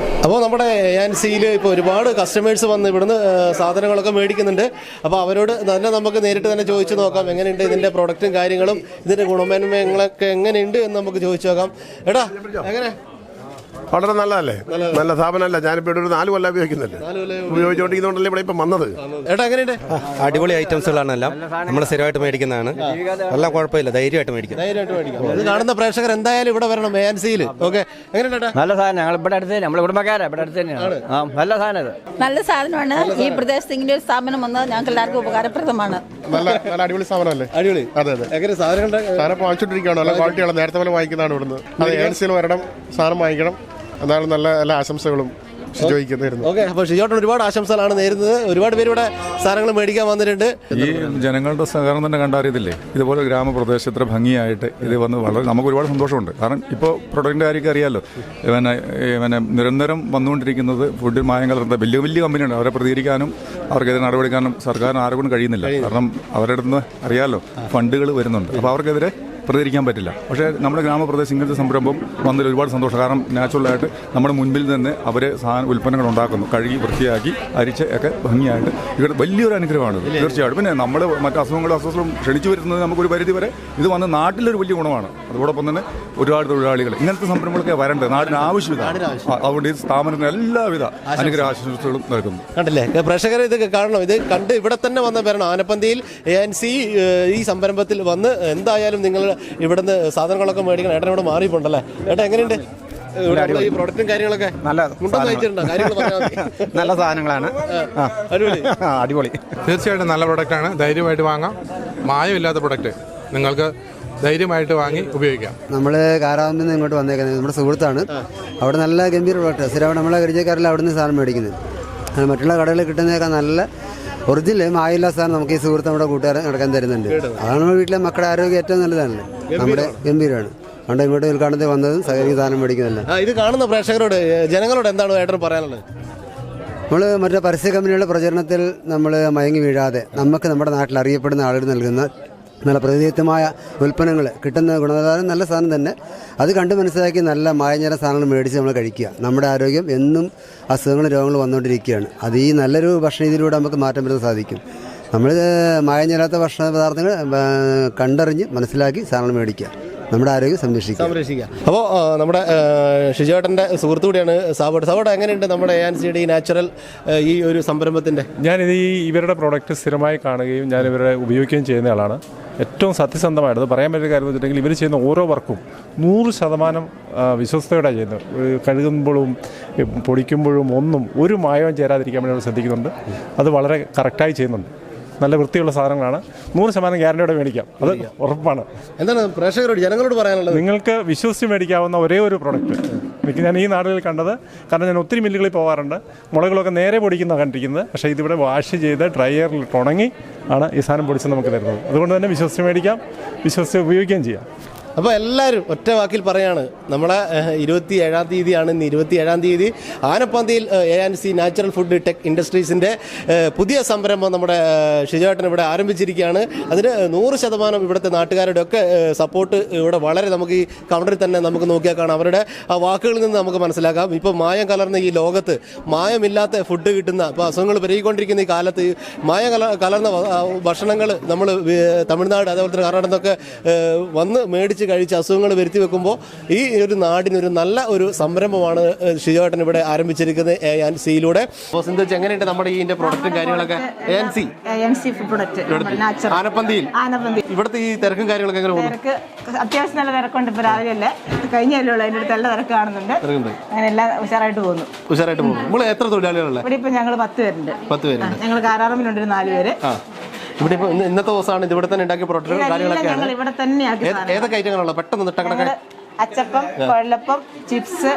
അപ്പോൾ നമ്മുടെ ANCയിൽ ഇപ്പോൾ ഒരുപാട് കസ്റ്റമേഴ്സ് വന്ന് ഇവിടുന്ന് സാധനങ്ങളൊക്കെ മേടിക്കുന്നുണ്ട്. അപ്പോൾ അവരോട് തന്നെ നമുക്ക് നേരിട്ട് തന്നെ ചോദിച്ചു നോക്കാം എങ്ങനെയുണ്ട് ഇതിൻ്റെ പ്രൊഡക്റ്റും കാര്യങ്ങളും, ഇതിൻ്റെ ഗുണമേന്മകളൊക്കെ എങ്ങനെയുണ്ട് എന്ന് നമുക്ക് ചോദിച്ചു നോക്കാം. എടാ എങ്ങനെ? വളരെ നല്ലതല്ലേ, നല്ല സ്ഥാപനമല്ല. ഞാനിപ്പോൾ ഇവിടെ ഒരു 4 കൊല്ലം ഉപയോഗിക്കുന്നുണ്ട്, ഉപയോഗിച്ചുകൊണ്ടിരിക്കുന്നതുകൊണ്ടല്ലേ ഇവിടെ ഇപ്പം വന്നത്. ഏട്ടാ എങ്ങനെയുണ്ട്? അടിപൊളി ഐറ്റംസുകളാണ് എല്ലാം. നമ്മൾ സ്ഥിരമായിട്ട് മേടിക്കുന്നതാണ്. എല്ലാം കുഴപ്പമില്ല, ധൈര്യമായിട്ട് മേടിക്കാം. ഇത് കാണുന്ന പ്രേക്ഷകർ എന്തായാലും ഇവിടെ വരണം ANCയിൽ. ഓക്കെ, എങ്ങനെയുണ്ട്? നല്ല സാധനം. ഞങ്ങൾ ഇവിടെ അടുത്ത് തന്നെ, നമ്മളെ കുടുംബക്കാരാണ്, ഇവിടെ അടുത്ത് തന്നെയാണ്. നല്ല സാധനം ഇത്. നല്ല സാധനമാണ്. ഈ പ്രദേശത്ത് ഇങ്ങനെ ഒരു സ്ഥാപനം വന്നത് ഞങ്ങൾക്ക് എല്ലാവർക്കും ഉപകാരപ്രദമാണ്. നല്ല അടിപൊളി സ്ഥാപനമല്ലേ? അടിപൊളി. അതെ അതെ. എങ്ങനെ സാധനങ്ങളുടെ സാധനം വാങ്ങിച്ചോണ്ടിരിക്കുകയാണ്. നല്ല ക്വാളിറ്റിയാണ്. നേരത്തെ പോലെ വാങ്ങിക്കുന്നതാണ് ഇവിടുന്ന്. അത് ANCയിൽ വരണം, സാധനം വാങ്ങിക്കണം. എന്നാലും നല്ല എല്ലാ ആശംസകളും ഷിജോയ്ക്ക്. ഓക്കെ. അപ്പോൾ ഷിജോട്ടൻ ഒരുപാട് ആശംസകളാണ് നേരുന്നത്. ഒരുപാട് പേര് ഇവിടെ സാധനങ്ങൾ മേടിക്കാൻ വന്നിട്ടുണ്ട്. ഈ ജനങ്ങളുടെ സഹകരണം തന്നെ കണ്ടറിയത്തില്ലേ, ഇതുപോലെ ഗ്രാമപ്രദേശം ഇത്ര ഭംഗിയായിട്ട് ഇത് വന്ന് വളരെ നമുക്ക് ഒരുപാട് സന്തോഷമുണ്ട്. കാരണം ഇപ്പോൾ പ്രൊഡക്റ്റിൻ്റെ കാര്യമൊക്കെ അറിയാമല്ലോ, പിന്നെ നിരന്തരം വന്നുകൊണ്ടിരിക്കുന്നത് ഫുഡിൽ മായം കലർന്ന വലിയ വലിയ കമ്പനിയുണ്ട്. അവരെ പ്രതികരിക്കാനും അവർക്കെതിരെ നടപടിക്കാനും സർക്കാരിന് ആരെക്കൊണ്ടും കഴിയുന്നില്ല. കാരണം അവരുടെ അടുത്ത് അറിയാമല്ലോ ഫണ്ടുകൾ വരുന്നുണ്ട്. അപ്പോൾ അവർക്കെതിരെ പ്രതികരിക്കാൻ പറ്റില്ല. പക്ഷേ നമ്മുടെ ഗ്രാമപ്രദേശം ഇങ്ങനത്തെ സംരംഭം വന്നതിൽ ഒരുപാട് സന്തോഷം. കാരണം നാച്ചുറലായിട്ട് നമ്മുടെ മുൻപിൽ തന്നെ അവർ ഉൽപ്പന്നങ്ങൾ ഉണ്ടാക്കുന്നു, കഴുകി വൃത്തിയാക്കി അരിച്ച് ഒക്കെ ഭംഗിയായിട്ട്. ഇവിടെ വലിയൊരു അനുഗ്രഹമാണ് തീർച്ചയായിട്ടും. പിന്നെ നമ്മൾ മറ്റ് അസുഖങ്ങളും ക്ഷണിച്ചു വരുന്നത് നമുക്കൊരു പരിധി വരെ ഇത് വന്ന് നാട്ടിലൊരു വലിയ ഗുണമാണ്. അതോടൊപ്പം തന്നെ ഒരുപാട് തൊഴിലാളികൾ ഇങ്ങനത്തെ സംരംഭങ്ങളൊക്കെ വരേണ്ടത് നാടിന് ആവശ്യമില്ല. അതുകൊണ്ട് ഈ സ്ഥാപനത്തിന് എല്ലാവിധ അനുഗ്രഹ ആശംസകളും നൽകുന്നു. കണ്ടില്ലേ പ്രേക്ഷകർ, ഇത് കാണണം. ഇത് കണ്ട് ഇവിടെ തന്നെ വന്ന് വരണം. ആനപ്പന്തിയിൽ ANC ഈ സംരംഭത്തിൽ വന്ന് എന്തായാലും നിങ്ങൾ ഇവിടുന്ന് സാധനങ്ങളൊക്കെ മേടിക്കണം. ഏട്ടൻ ഇവിടെ മാറിപ്പോണ്ടല്ലേ? ഏട്ടാ എങ്ങനെയുണ്ട് ഈ പ്രൊഡക്റ്റും കാര്യങ്ങളൊക്കെ? നല്ല സാധനങ്ങളാണ്. അടിപൊളി. തീർച്ചയായിട്ടും നല്ല പ്രൊഡക്റ്റാണ്. ധൈര്യമായിട്ട് വാങ്ങാം. മായമില്ലാത്ത പ്രൊഡക്റ്റ് നിങ്ങൾക്ക് ധൈര്യമായിട്ട് വാങ്ങി ഉപയോഗിക്കാം. നമ്മൾ കാരാവന്തിൽ നിന്ന് ഇങ്ങോട്ട് വന്നേക്കുന്നത് നമ്മുടെ സുഹൃത്താണ്. അവിടെ നല്ല ഗംഭീര പ്രൊഡക്റ്റ്. സ്ഥിരമായിട്ട് നമ്മളെ പരിചയക്കാരെല്ലാം അവിടെ നിന്ന് സാധനം മേടിക്കുന്നത്. മറ്റുള്ള കടകളിൽ കിട്ടുന്നതൊക്കെ നല്ല ഒറിജിനൽ മായില്ലാത്ത സാധനം നമുക്ക് ഈ സുഹൃത്ത് നമ്മുടെ കൂട്ടുകാരൻ നടക്കാൻ തരുന്നുണ്ട്. അതാണ് നമ്മുടെ വീട്ടിലെ മക്കളുടെ ആരോഗ്യം ഏറ്റവും നല്ലതാണല്ലേ. നമ്മുടെ ഗംഭീരമാണ്. അതുകൊണ്ട് ഇങ്ങോട്ട് ഉദ്ഘാടനത്തിൽ വന്നതും സഹകരിക്കുന്ന സാധനം മേടിക്കുന്നതല്ല. ഇത് കാണുന്ന പ്രേക്ഷകരോട്, ജനങ്ങളോട് എന്താണ് ഏട്ടൻ പറയാനുള്ളത്? നമ്മൾ മറ്റേ പരസ്യ കമ്പനികളുടെ പ്രചരണത്തിൽ നമ്മൾ മയങ്ങി വീഴാതെ നമുക്ക് നമ്മുടെ നാട്ടിൽ അറിയപ്പെടുന്ന ആളുകൾ നൽകുന്ന നല്ല പ്രതിനിധിത്വമായ ഉൽപ്പന്നങ്ങൾ, കിട്ടുന്ന ഗുണനിലവാരം നല്ല സാധനം തന്നെ, അത് കണ്ട് മനസ്സിലാക്കി നല്ല മായഞ്ഞര സാധനങ്ങൾ മേടിച്ച് നമ്മൾ കഴിക്കുക. നമ്മുടെ ആരോഗ്യം എന്നും അസുഖങ്ങളും രോഗങ്ങളും വന്നുകൊണ്ടിരിക്കുകയാണ്. അത് ഈ നല്ലൊരു ഭക്ഷണ രീതിയിലൂടെ നമുക്ക് മാറ്റം വരുത്താൻ സാധിക്കും. നമ്മൾ മായഞ്ഞരാത്ത ഭക്ഷണ പദാർത്ഥങ്ങൾ കണ്ടറിഞ്ഞ് മനസ്സിലാക്കി സാധനങ്ങൾ മേടിക്കുക, നമ്മുടെ ആരോഗ്യം സംരക്ഷിക്കുക. അപ്പോൾ നമ്മുടെ ഷിജോട്ടൻ്റെ സുഹൃത്തു കൂടിയാണ് സാബോട്ട്. എങ്ങനെയുണ്ട് നമ്മുടെ ANCയുടെ ഈ നാച്ചുറൽ ഈ ഒരു സംരംഭത്തിൻ്റെ? ഞാനിത് ഇവരുടെ പ്രോഡക്റ്റ് സ്ഥിരമായി കാണുകയും ഞാൻ ഇവരെ ഉപയോഗിക്കുകയും ചെയ്യുന്ന ആളാണ്. ഏറ്റവും സത്യസന്ധമായിട്ട് പറയാൻ പറ്റിയ കാര്യം എന്ന് വെച്ചിട്ടുണ്ടെങ്കിൽ ഇവർ ചെയ്യുന്ന ഓരോ വർക്കും 100% വിശ്വസ്തയോടെ ചെയ്യുന്നത്. കഴുകുമ്പോഴും പൊടിക്കുമ്പോഴും ഒന്നും ഒരു മായവും ചേരാതിരിക്കാൻ വേണ്ടി ശ്രദ്ധിക്കുന്നുണ്ട്. അത് വളരെ കറക്റ്റായി ചെയ്യുന്നുണ്ട്. നല്ല വൃത്തിയുള്ള സാധനങ്ങളാണ്. 100% ഗ്യാരണ്ടിയോടെ മേടിക്കാം, അത് ഉറപ്പാണ്. എന്താണ് പ്രേക്ഷകരോട്, ജനങ്ങളോട് പറയാനുള്ളത്? നിങ്ങൾക്ക് വിശ്വസിച്ച് മേടിക്കാവുന്ന ഒരേ ഒരു പ്രോഡക്റ്റ് ഞാൻ ഈ നാടുകളിൽ കണ്ടത്. കാരണം ഞാൻ ഒത്തിരി മില്ലുകളിൽ പോകാറുണ്ട്. മുളകളൊക്കെ നേരെ പൊടിക്കുന്ന കണ്ടിരിക്കുന്നത്. പക്ഷേ ഇതിവിടെ വാഷ് ചെയ്ത് ഡ്രയറിൽ ഉണങ്ങി ആണ് ഈ സാധനം പൊടിച്ച് നമുക്ക് തരുന്നത്. അതുകൊണ്ട് തന്നെ വിശ്വസിച്ച് മേടിക്കാം, വിശ്വസിച്ച് ഉപയോഗിക്കുകയും ചെയ്യാം. അപ്പോൾ എല്ലാവരും ഒറ്റ വാക്കിൽ പറയാണ്, നമ്മളെ 27-ാം തീയതിയാണ് ഇന്ന്. 27-ാം തീയതി ആനപ്പന്തിയിൽ ANC നാച്ചുറൽ ഫുഡ് ടെക് ഇൻഡസ്ട്രീസിൻ്റെ പുതിയ സംരംഭം നമ്മുടെ ഷിജോട്ടൻ ഇവിടെ ആരംഭിച്ചിരിക്കുകയാണ്. അതിന് 100% ഇവിടുത്തെ നാട്ടുകാരുടെ ഒക്കെ സപ്പോർട്ട് ഇവിടെ വളരെ നമുക്ക് ഈ കൗണ്ടറിൽ തന്നെ നമുക്ക് നോക്കിയാൽ കാണാം. അവരുടെ ആ വാക്കുകളിൽ നിന്ന് നമുക്ക് മനസ്സിലാക്കാം. ഇപ്പോൾ മായം കലർന്ന ഈ ലോകത്ത് മായമില്ലാത്ത ഫുഡ് കിട്ടുന്ന, ഇപ്പോൾ അസുഖങ്ങൾ പെരുകിക്കൊണ്ടിരിക്കുന്ന ഈ കാലത്ത് മായം കലർന്ന ഭക്ഷണങ്ങൾ നമ്മൾ തമിഴ്നാട് അതേപോലെ തന്നെ കർണാടക നിന്നൊക്കെ വന്ന് മേടിച്ച് കഴിച്ച് അസുഖങ്ങൾ വരുത്തി വെക്കുമ്പോൾ ഈ ഒരു നാടിനൊരു നല്ല ഒരു സംരംഭമാണ് ഷിജോട്ടൻ ഇവിടെ ആരംഭിച്ചിരിക്കുന്നത് ANC-യിലൂടെ. എങ്ങനെയുണ്ട് നമ്മുടെ ഈ പ്രൊഡക്റ്റും കാര്യങ്ങളൊക്കെ? ANC ആനപ്പന്തിയിൽ ഇവിടുത്തെ ഈ തിരക്കും കാര്യങ്ങളൊക്കെ എങ്ങനെ പോകുന്നു? അത്യാവശ്യം നല്ല തിരക്കുണ്ട്. ഇപ്പോൾ രാവിലെ അല്ലേ, കഴിഞ്ഞല്ലോ, അതിൻ്റെ അടുത്ത് നല്ല തിരക്ക് കാണുന്നുണ്ട്. അങ്ങനെ എല്ലാം ഉഷാറായിട്ട് പോകുന്നു. നമ്മൾ എത്ര തൊഴിലാളികളല്ലേ ഇവിടെ? ഇപ്പം ഞങ്ങൾ 10 പേരുണ്ട്. 10 പേര്. ഞങ്ങൾ കാരാറമ്പിലുണ്ട് 4 പേര്. ഇവിടെ ഇപ്പോൾ ഇന്നത്തെ ദിവസമാണ് ഇവിടെ തന്നെ ഉണ്ടാക്കിയ പ്രൊഡക്റ്റുകൾ കാര്യങ്ങളൊക്കെയാണ്. ഇവിടെ തന്നെയാക്കി. ഏതൊക്കെ ഐറ്റങ്ങളാണോ പെട്ടെന്ന് അച്ചപ്പം, കൊഴലപ്പം, ചിപ്സ്,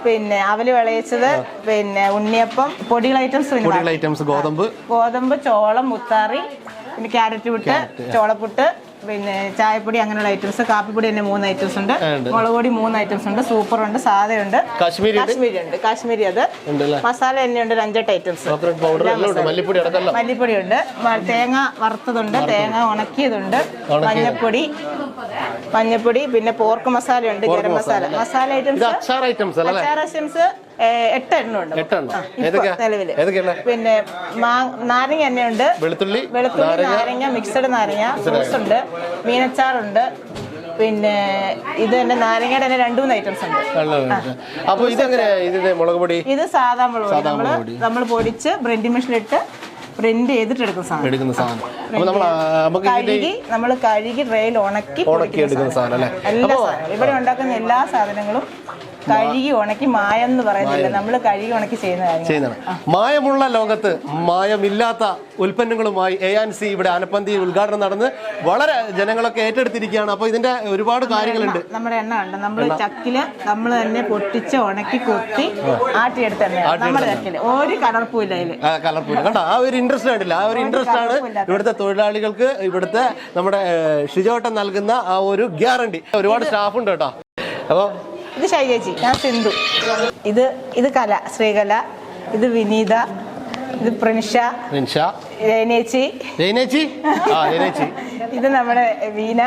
പിന്നെ അവല് വിളയിച്ചത്, പിന്നെ ഉണ്ണിയപ്പം, പൊടികൾ ഐറ്റംസ്, ഗോതമ്പ്, ചോളം, മുത്താറി, പിന്നെ ക്യാരറ്റ് പുട്ട്, ചോളപ്പുട്ട്, പിന്നെ ചായപ്പൊടി, അങ്ങനെയുള്ള ഐറ്റംസ്. കാപ്പിപ്പൊടി തന്നെ 3 ഐറ്റംസ് ഉണ്ട്. മുളക് പൊടി 3 ഐറ്റംസ് ഉണ്ട്. സൂപ്പർ ഉണ്ട്, സാധയുണ്ട്, കാശ്മീരി ഉണ്ട്. കാശ്മീരി അത് മസാല തന്നെയുണ്ട്. 5-8 ഐറ്റംസ്. മല്ലിപ്പൊടി ഉണ്ട്, തേങ്ങ വറുത്തതുണ്ട്, തേങ്ങ ഉണക്കിയതുണ്ട്, മഞ്ഞപ്പൊടി, പിന്നെ പോർക്ക് മസാല ഉണ്ട്, ഗരം മസാല ഐറ്റംസ്. അച്ചാർ ഐറ്റംസ് 8 എണ്ണം ഉണ്ട് നിലവില്. പിന്നെ നാരങ്ങ തന്നെയുണ്ട്, വെളുത്തുള്ളി, നാരങ്ങ, മിക്സഡ് നാരങ്ങ, ഫ്രൂട്ട്സ് ഉണ്ട്, മീനച്ചാറുണ്ട്, പിന്നെ ഇത് തന്നെ നാരങ്ങയുടെ തന്നെ 2-3 ഐറ്റംസ് ഉണ്ട്. ഇത് സാധാ മുളക് പൊടി നമ്മൾ പൊടിച്ച് ബ്രെൻഡ് മെഷീനിലിട്ട് ബ്രെൻഡ് ചെയ്തിട്ട് എടുക്കുന്ന സാധനം. നമ്മൾ കഴുകി ട്രേയിൽ ഉണക്കി എടുക്കുന്ന സാധനം. എല്ലാ സാധനങ്ങളും ഇവിടെ ഉണ്ടാക്കുന്ന എല്ലാ സാധനങ്ങളും കഴുകി ഉണക്കി, മായം എന്ന് പറയുന്നില്ല, നമ്മൾ കഴുകി ഉണക്കി ചെയ്യുന്നതാണ്. മായമുള്ള ലോകത്ത് മായമില്ലാത്ത ഉൽപ്പന്നങ്ങളുമായി ANC ഇവിടെ ആനപ്പന്തി ഉദ്ഘാടനം നടന്ന് വളരെ ജനങ്ങളൊക്കെ ഏറ്റെടുത്തിരിക്കുകയാണ്. അപ്പോൾ ഇതിന്റെ ഒരുപാട് കാര്യങ്ങളുണ്ട്. നമ്മുടെ എണ്ണ ഉണ്ട്, നമ്മൾ ചക്കില് നമ്മൾ തന്നെ പൊട്ടിച്ച് ഉണക്കി കൊത്തി ആട്ടിയെടുത്ത എണ്ണ നമ്മുടെ ചക്കില്. ഒരു കലർപ്പും ഇല്ല അതില്. കണ്ടോ, ആ ഒരു ഇൻട്രസ്റ്റ് ആയിട്ടില്ല. ആ ഒരു ഇൻട്രസ്റ്റ് ആണ് ഇവിടുത്തെ തൊഴിലാളികൾക്ക് ഇവിടുത്തെ നമ്മുടെ ഷിജോട്ടൻ നൽകുന്ന ആ ഒരു ഗ്യാരണ്ടി. ഒരുപാട് സ്റ്റാഫ് ഉണ്ട് കേട്ടോ. അപ്പോൾ ഇത് ശൈലേച്ചി, ഞാൻ സിന്ധു. ഇത് കല, ശ്രീകല. ഇത് വിനീത. ഇത് പ്രിൻഷ, രേനേച്ചി. ഇത് നമ്മുടെ വീന.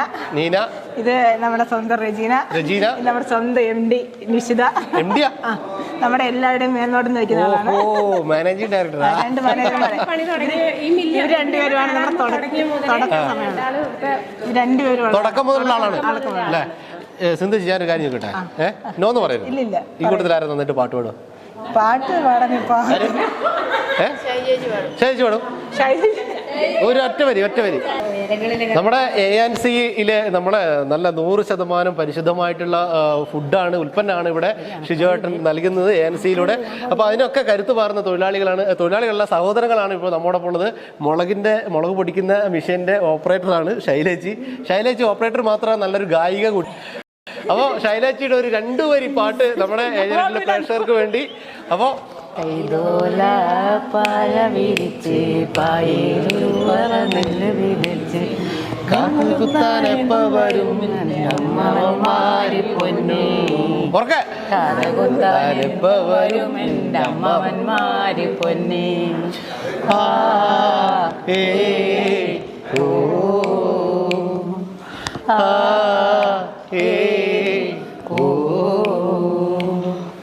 ഇത് നമ്മുടെ സ്വന്തം റെജീന. നമ്മുടെ സ്വന്തം MD നിഷിത. നമ്മുടെ എല്ലാവരുടെയും മേൽനോട്ടം വയ്ക്കുന്ന ആളാണ്. Managing director. 2 മാനേജർമാരെ. ഇവർ 2 പേരുമാണ് നമ്മുടെ തുടക്ക സമയമാണ്. 2 പേരും തുടക്കം മുതലുള്ള ആളാണ്. സിന്ധു, ഞാനൊരു കാര്യം ചോദിക്കട്ടെ? നോന്ന് പറയരുത്. ഈ കൂട്ടത്തിൽ ആരും നന്നായിട്ട് പാട്ട് പാടും? പാട്ട് പാടാൻ ചേച്ചി പാടും. ഒറ്റ വരി. നമ്മുടെ ANC-യിലെ നമ്മളെ നല്ല 100% പരിശുദ്ധമായിട്ടുള്ള ഫുഡാണ്, ഉൽപ്പന്നമാണ് ഇവിടെ ഷിജോട്ടൻ നൽകുന്നത് ANC-യിലൂടെ. അപ്പോൾ അതിനൊക്കെ കരുത്ത് പാർന്ന തൊഴിലാളികളുടെ സഹോദരങ്ങളാണ് ഇപ്പോൾ നമ്മോടൊപ്പം ഉള്ളത്. മുളക് പൊടിക്കുന്ന മെഷീൻ്റെ ഓപ്പറേറ്ററാണ് ശൈലേച്ചി ഓപ്പറേറ്റർ മാത്രമല്ല, നല്ലൊരു ഗായിക കൂടി. അപ്പോൾ ശൈലേച്ചിയുടെ ഒരു 2 വരി പാട്ട് നമ്മുടെ ഏജന്റിലെ പ്രേക്ഷകർക്ക് വേണ്ടി. അപ്പോൾ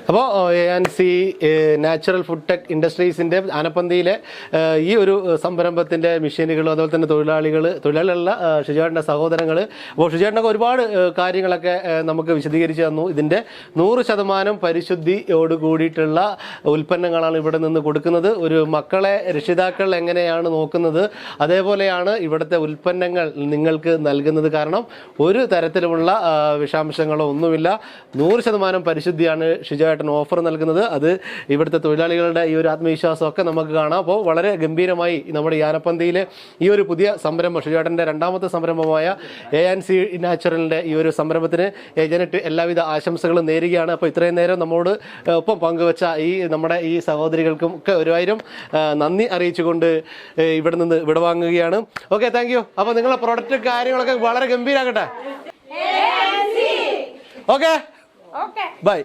അപ്പോൾ ANC നാച്ചുറൽ ഫുഡ് ടെക് ഇൻഡസ്ട്രീസിൻ്റെ ആനപ്പന്തിയിലെ ഈ ഒരു സംരംഭത്തിൻ്റെ മെഷീനുകളും അതുപോലെ തന്നെ തൊഴിലാളികളുള്ള ഷിജോട്ടൻ്റെ സഹോദരങ്ങൾ. അപ്പോൾ ഷിജോട്ടനൊക്കെ ഒരുപാട് കാര്യങ്ങളൊക്കെ നമുക്ക് വിശദീകരിച്ച് തന്നു. ഇതിൻ്റെ 100% പരിശുദ്ധിയോട് കൂടിയിട്ടുള്ള ഉൽപ്പന്നങ്ങളാണ് ഇവിടെ നിന്ന് കൊടുക്കുന്നത്. ഒരു മക്കളെ രക്ഷിതാക്കൾ എങ്ങനെയാണ് നോക്കുന്നത്, അതേപോലെയാണ് ഇവിടുത്തെ ഉൽപ്പന്നങ്ങൾ നിങ്ങൾക്ക് നൽകുന്നത്. കാരണം ഒരു തരത്തിലുമുള്ള വിഷാംശങ്ങളോ ഒന്നുമില്ല. 100% പരിശുദ്ധിയാണ് ഷിജോട്ടൻ ഓഫർ നൽകുന്നത്. അത് ഇവിടുത്തെ തൊഴിലാളികളുടെ ഈ ഒരു ആത്മവിശ്വാസമൊക്കെ നമുക്ക് കാണാം. അപ്പോൾ വളരെ ഗംഭീരമായി നമ്മുടെ ഈ ആനപ്പന്തിയിലെ ഈ ഒരു പുതിയ സംരംഭം, ഷിജോട്ടൻ്റെ 2ാമത്തെ സംരംഭമായ ANC നാച്ചുറലിൻ്റെ ഈ ഒരു സംരംഭത്തിന് ഏജന്റ് എല്ലാവിധ ആശംസകളും നേരുകയാണ്. അപ്പോൾ ഇത്രയും നേരം നമ്മോട് ഒപ്പം പങ്കുവച്ച നമ്മുടെ ഈ സഹോദരികൾക്കും ഒക്കെ 1000 നന്ദി അറിയിച്ചുകൊണ്ട് ഇവിടെ നിന്ന് വിടവാങ്ങുകയാണ്. Okay, thank you. അപ്പോൾ നിങ്ങളുടെ പ്രൊഡക്റ്റ് കാര്യങ്ങളൊക്കെ വളരെ ഗംഭീരമാകട്ടെ. Okay bye.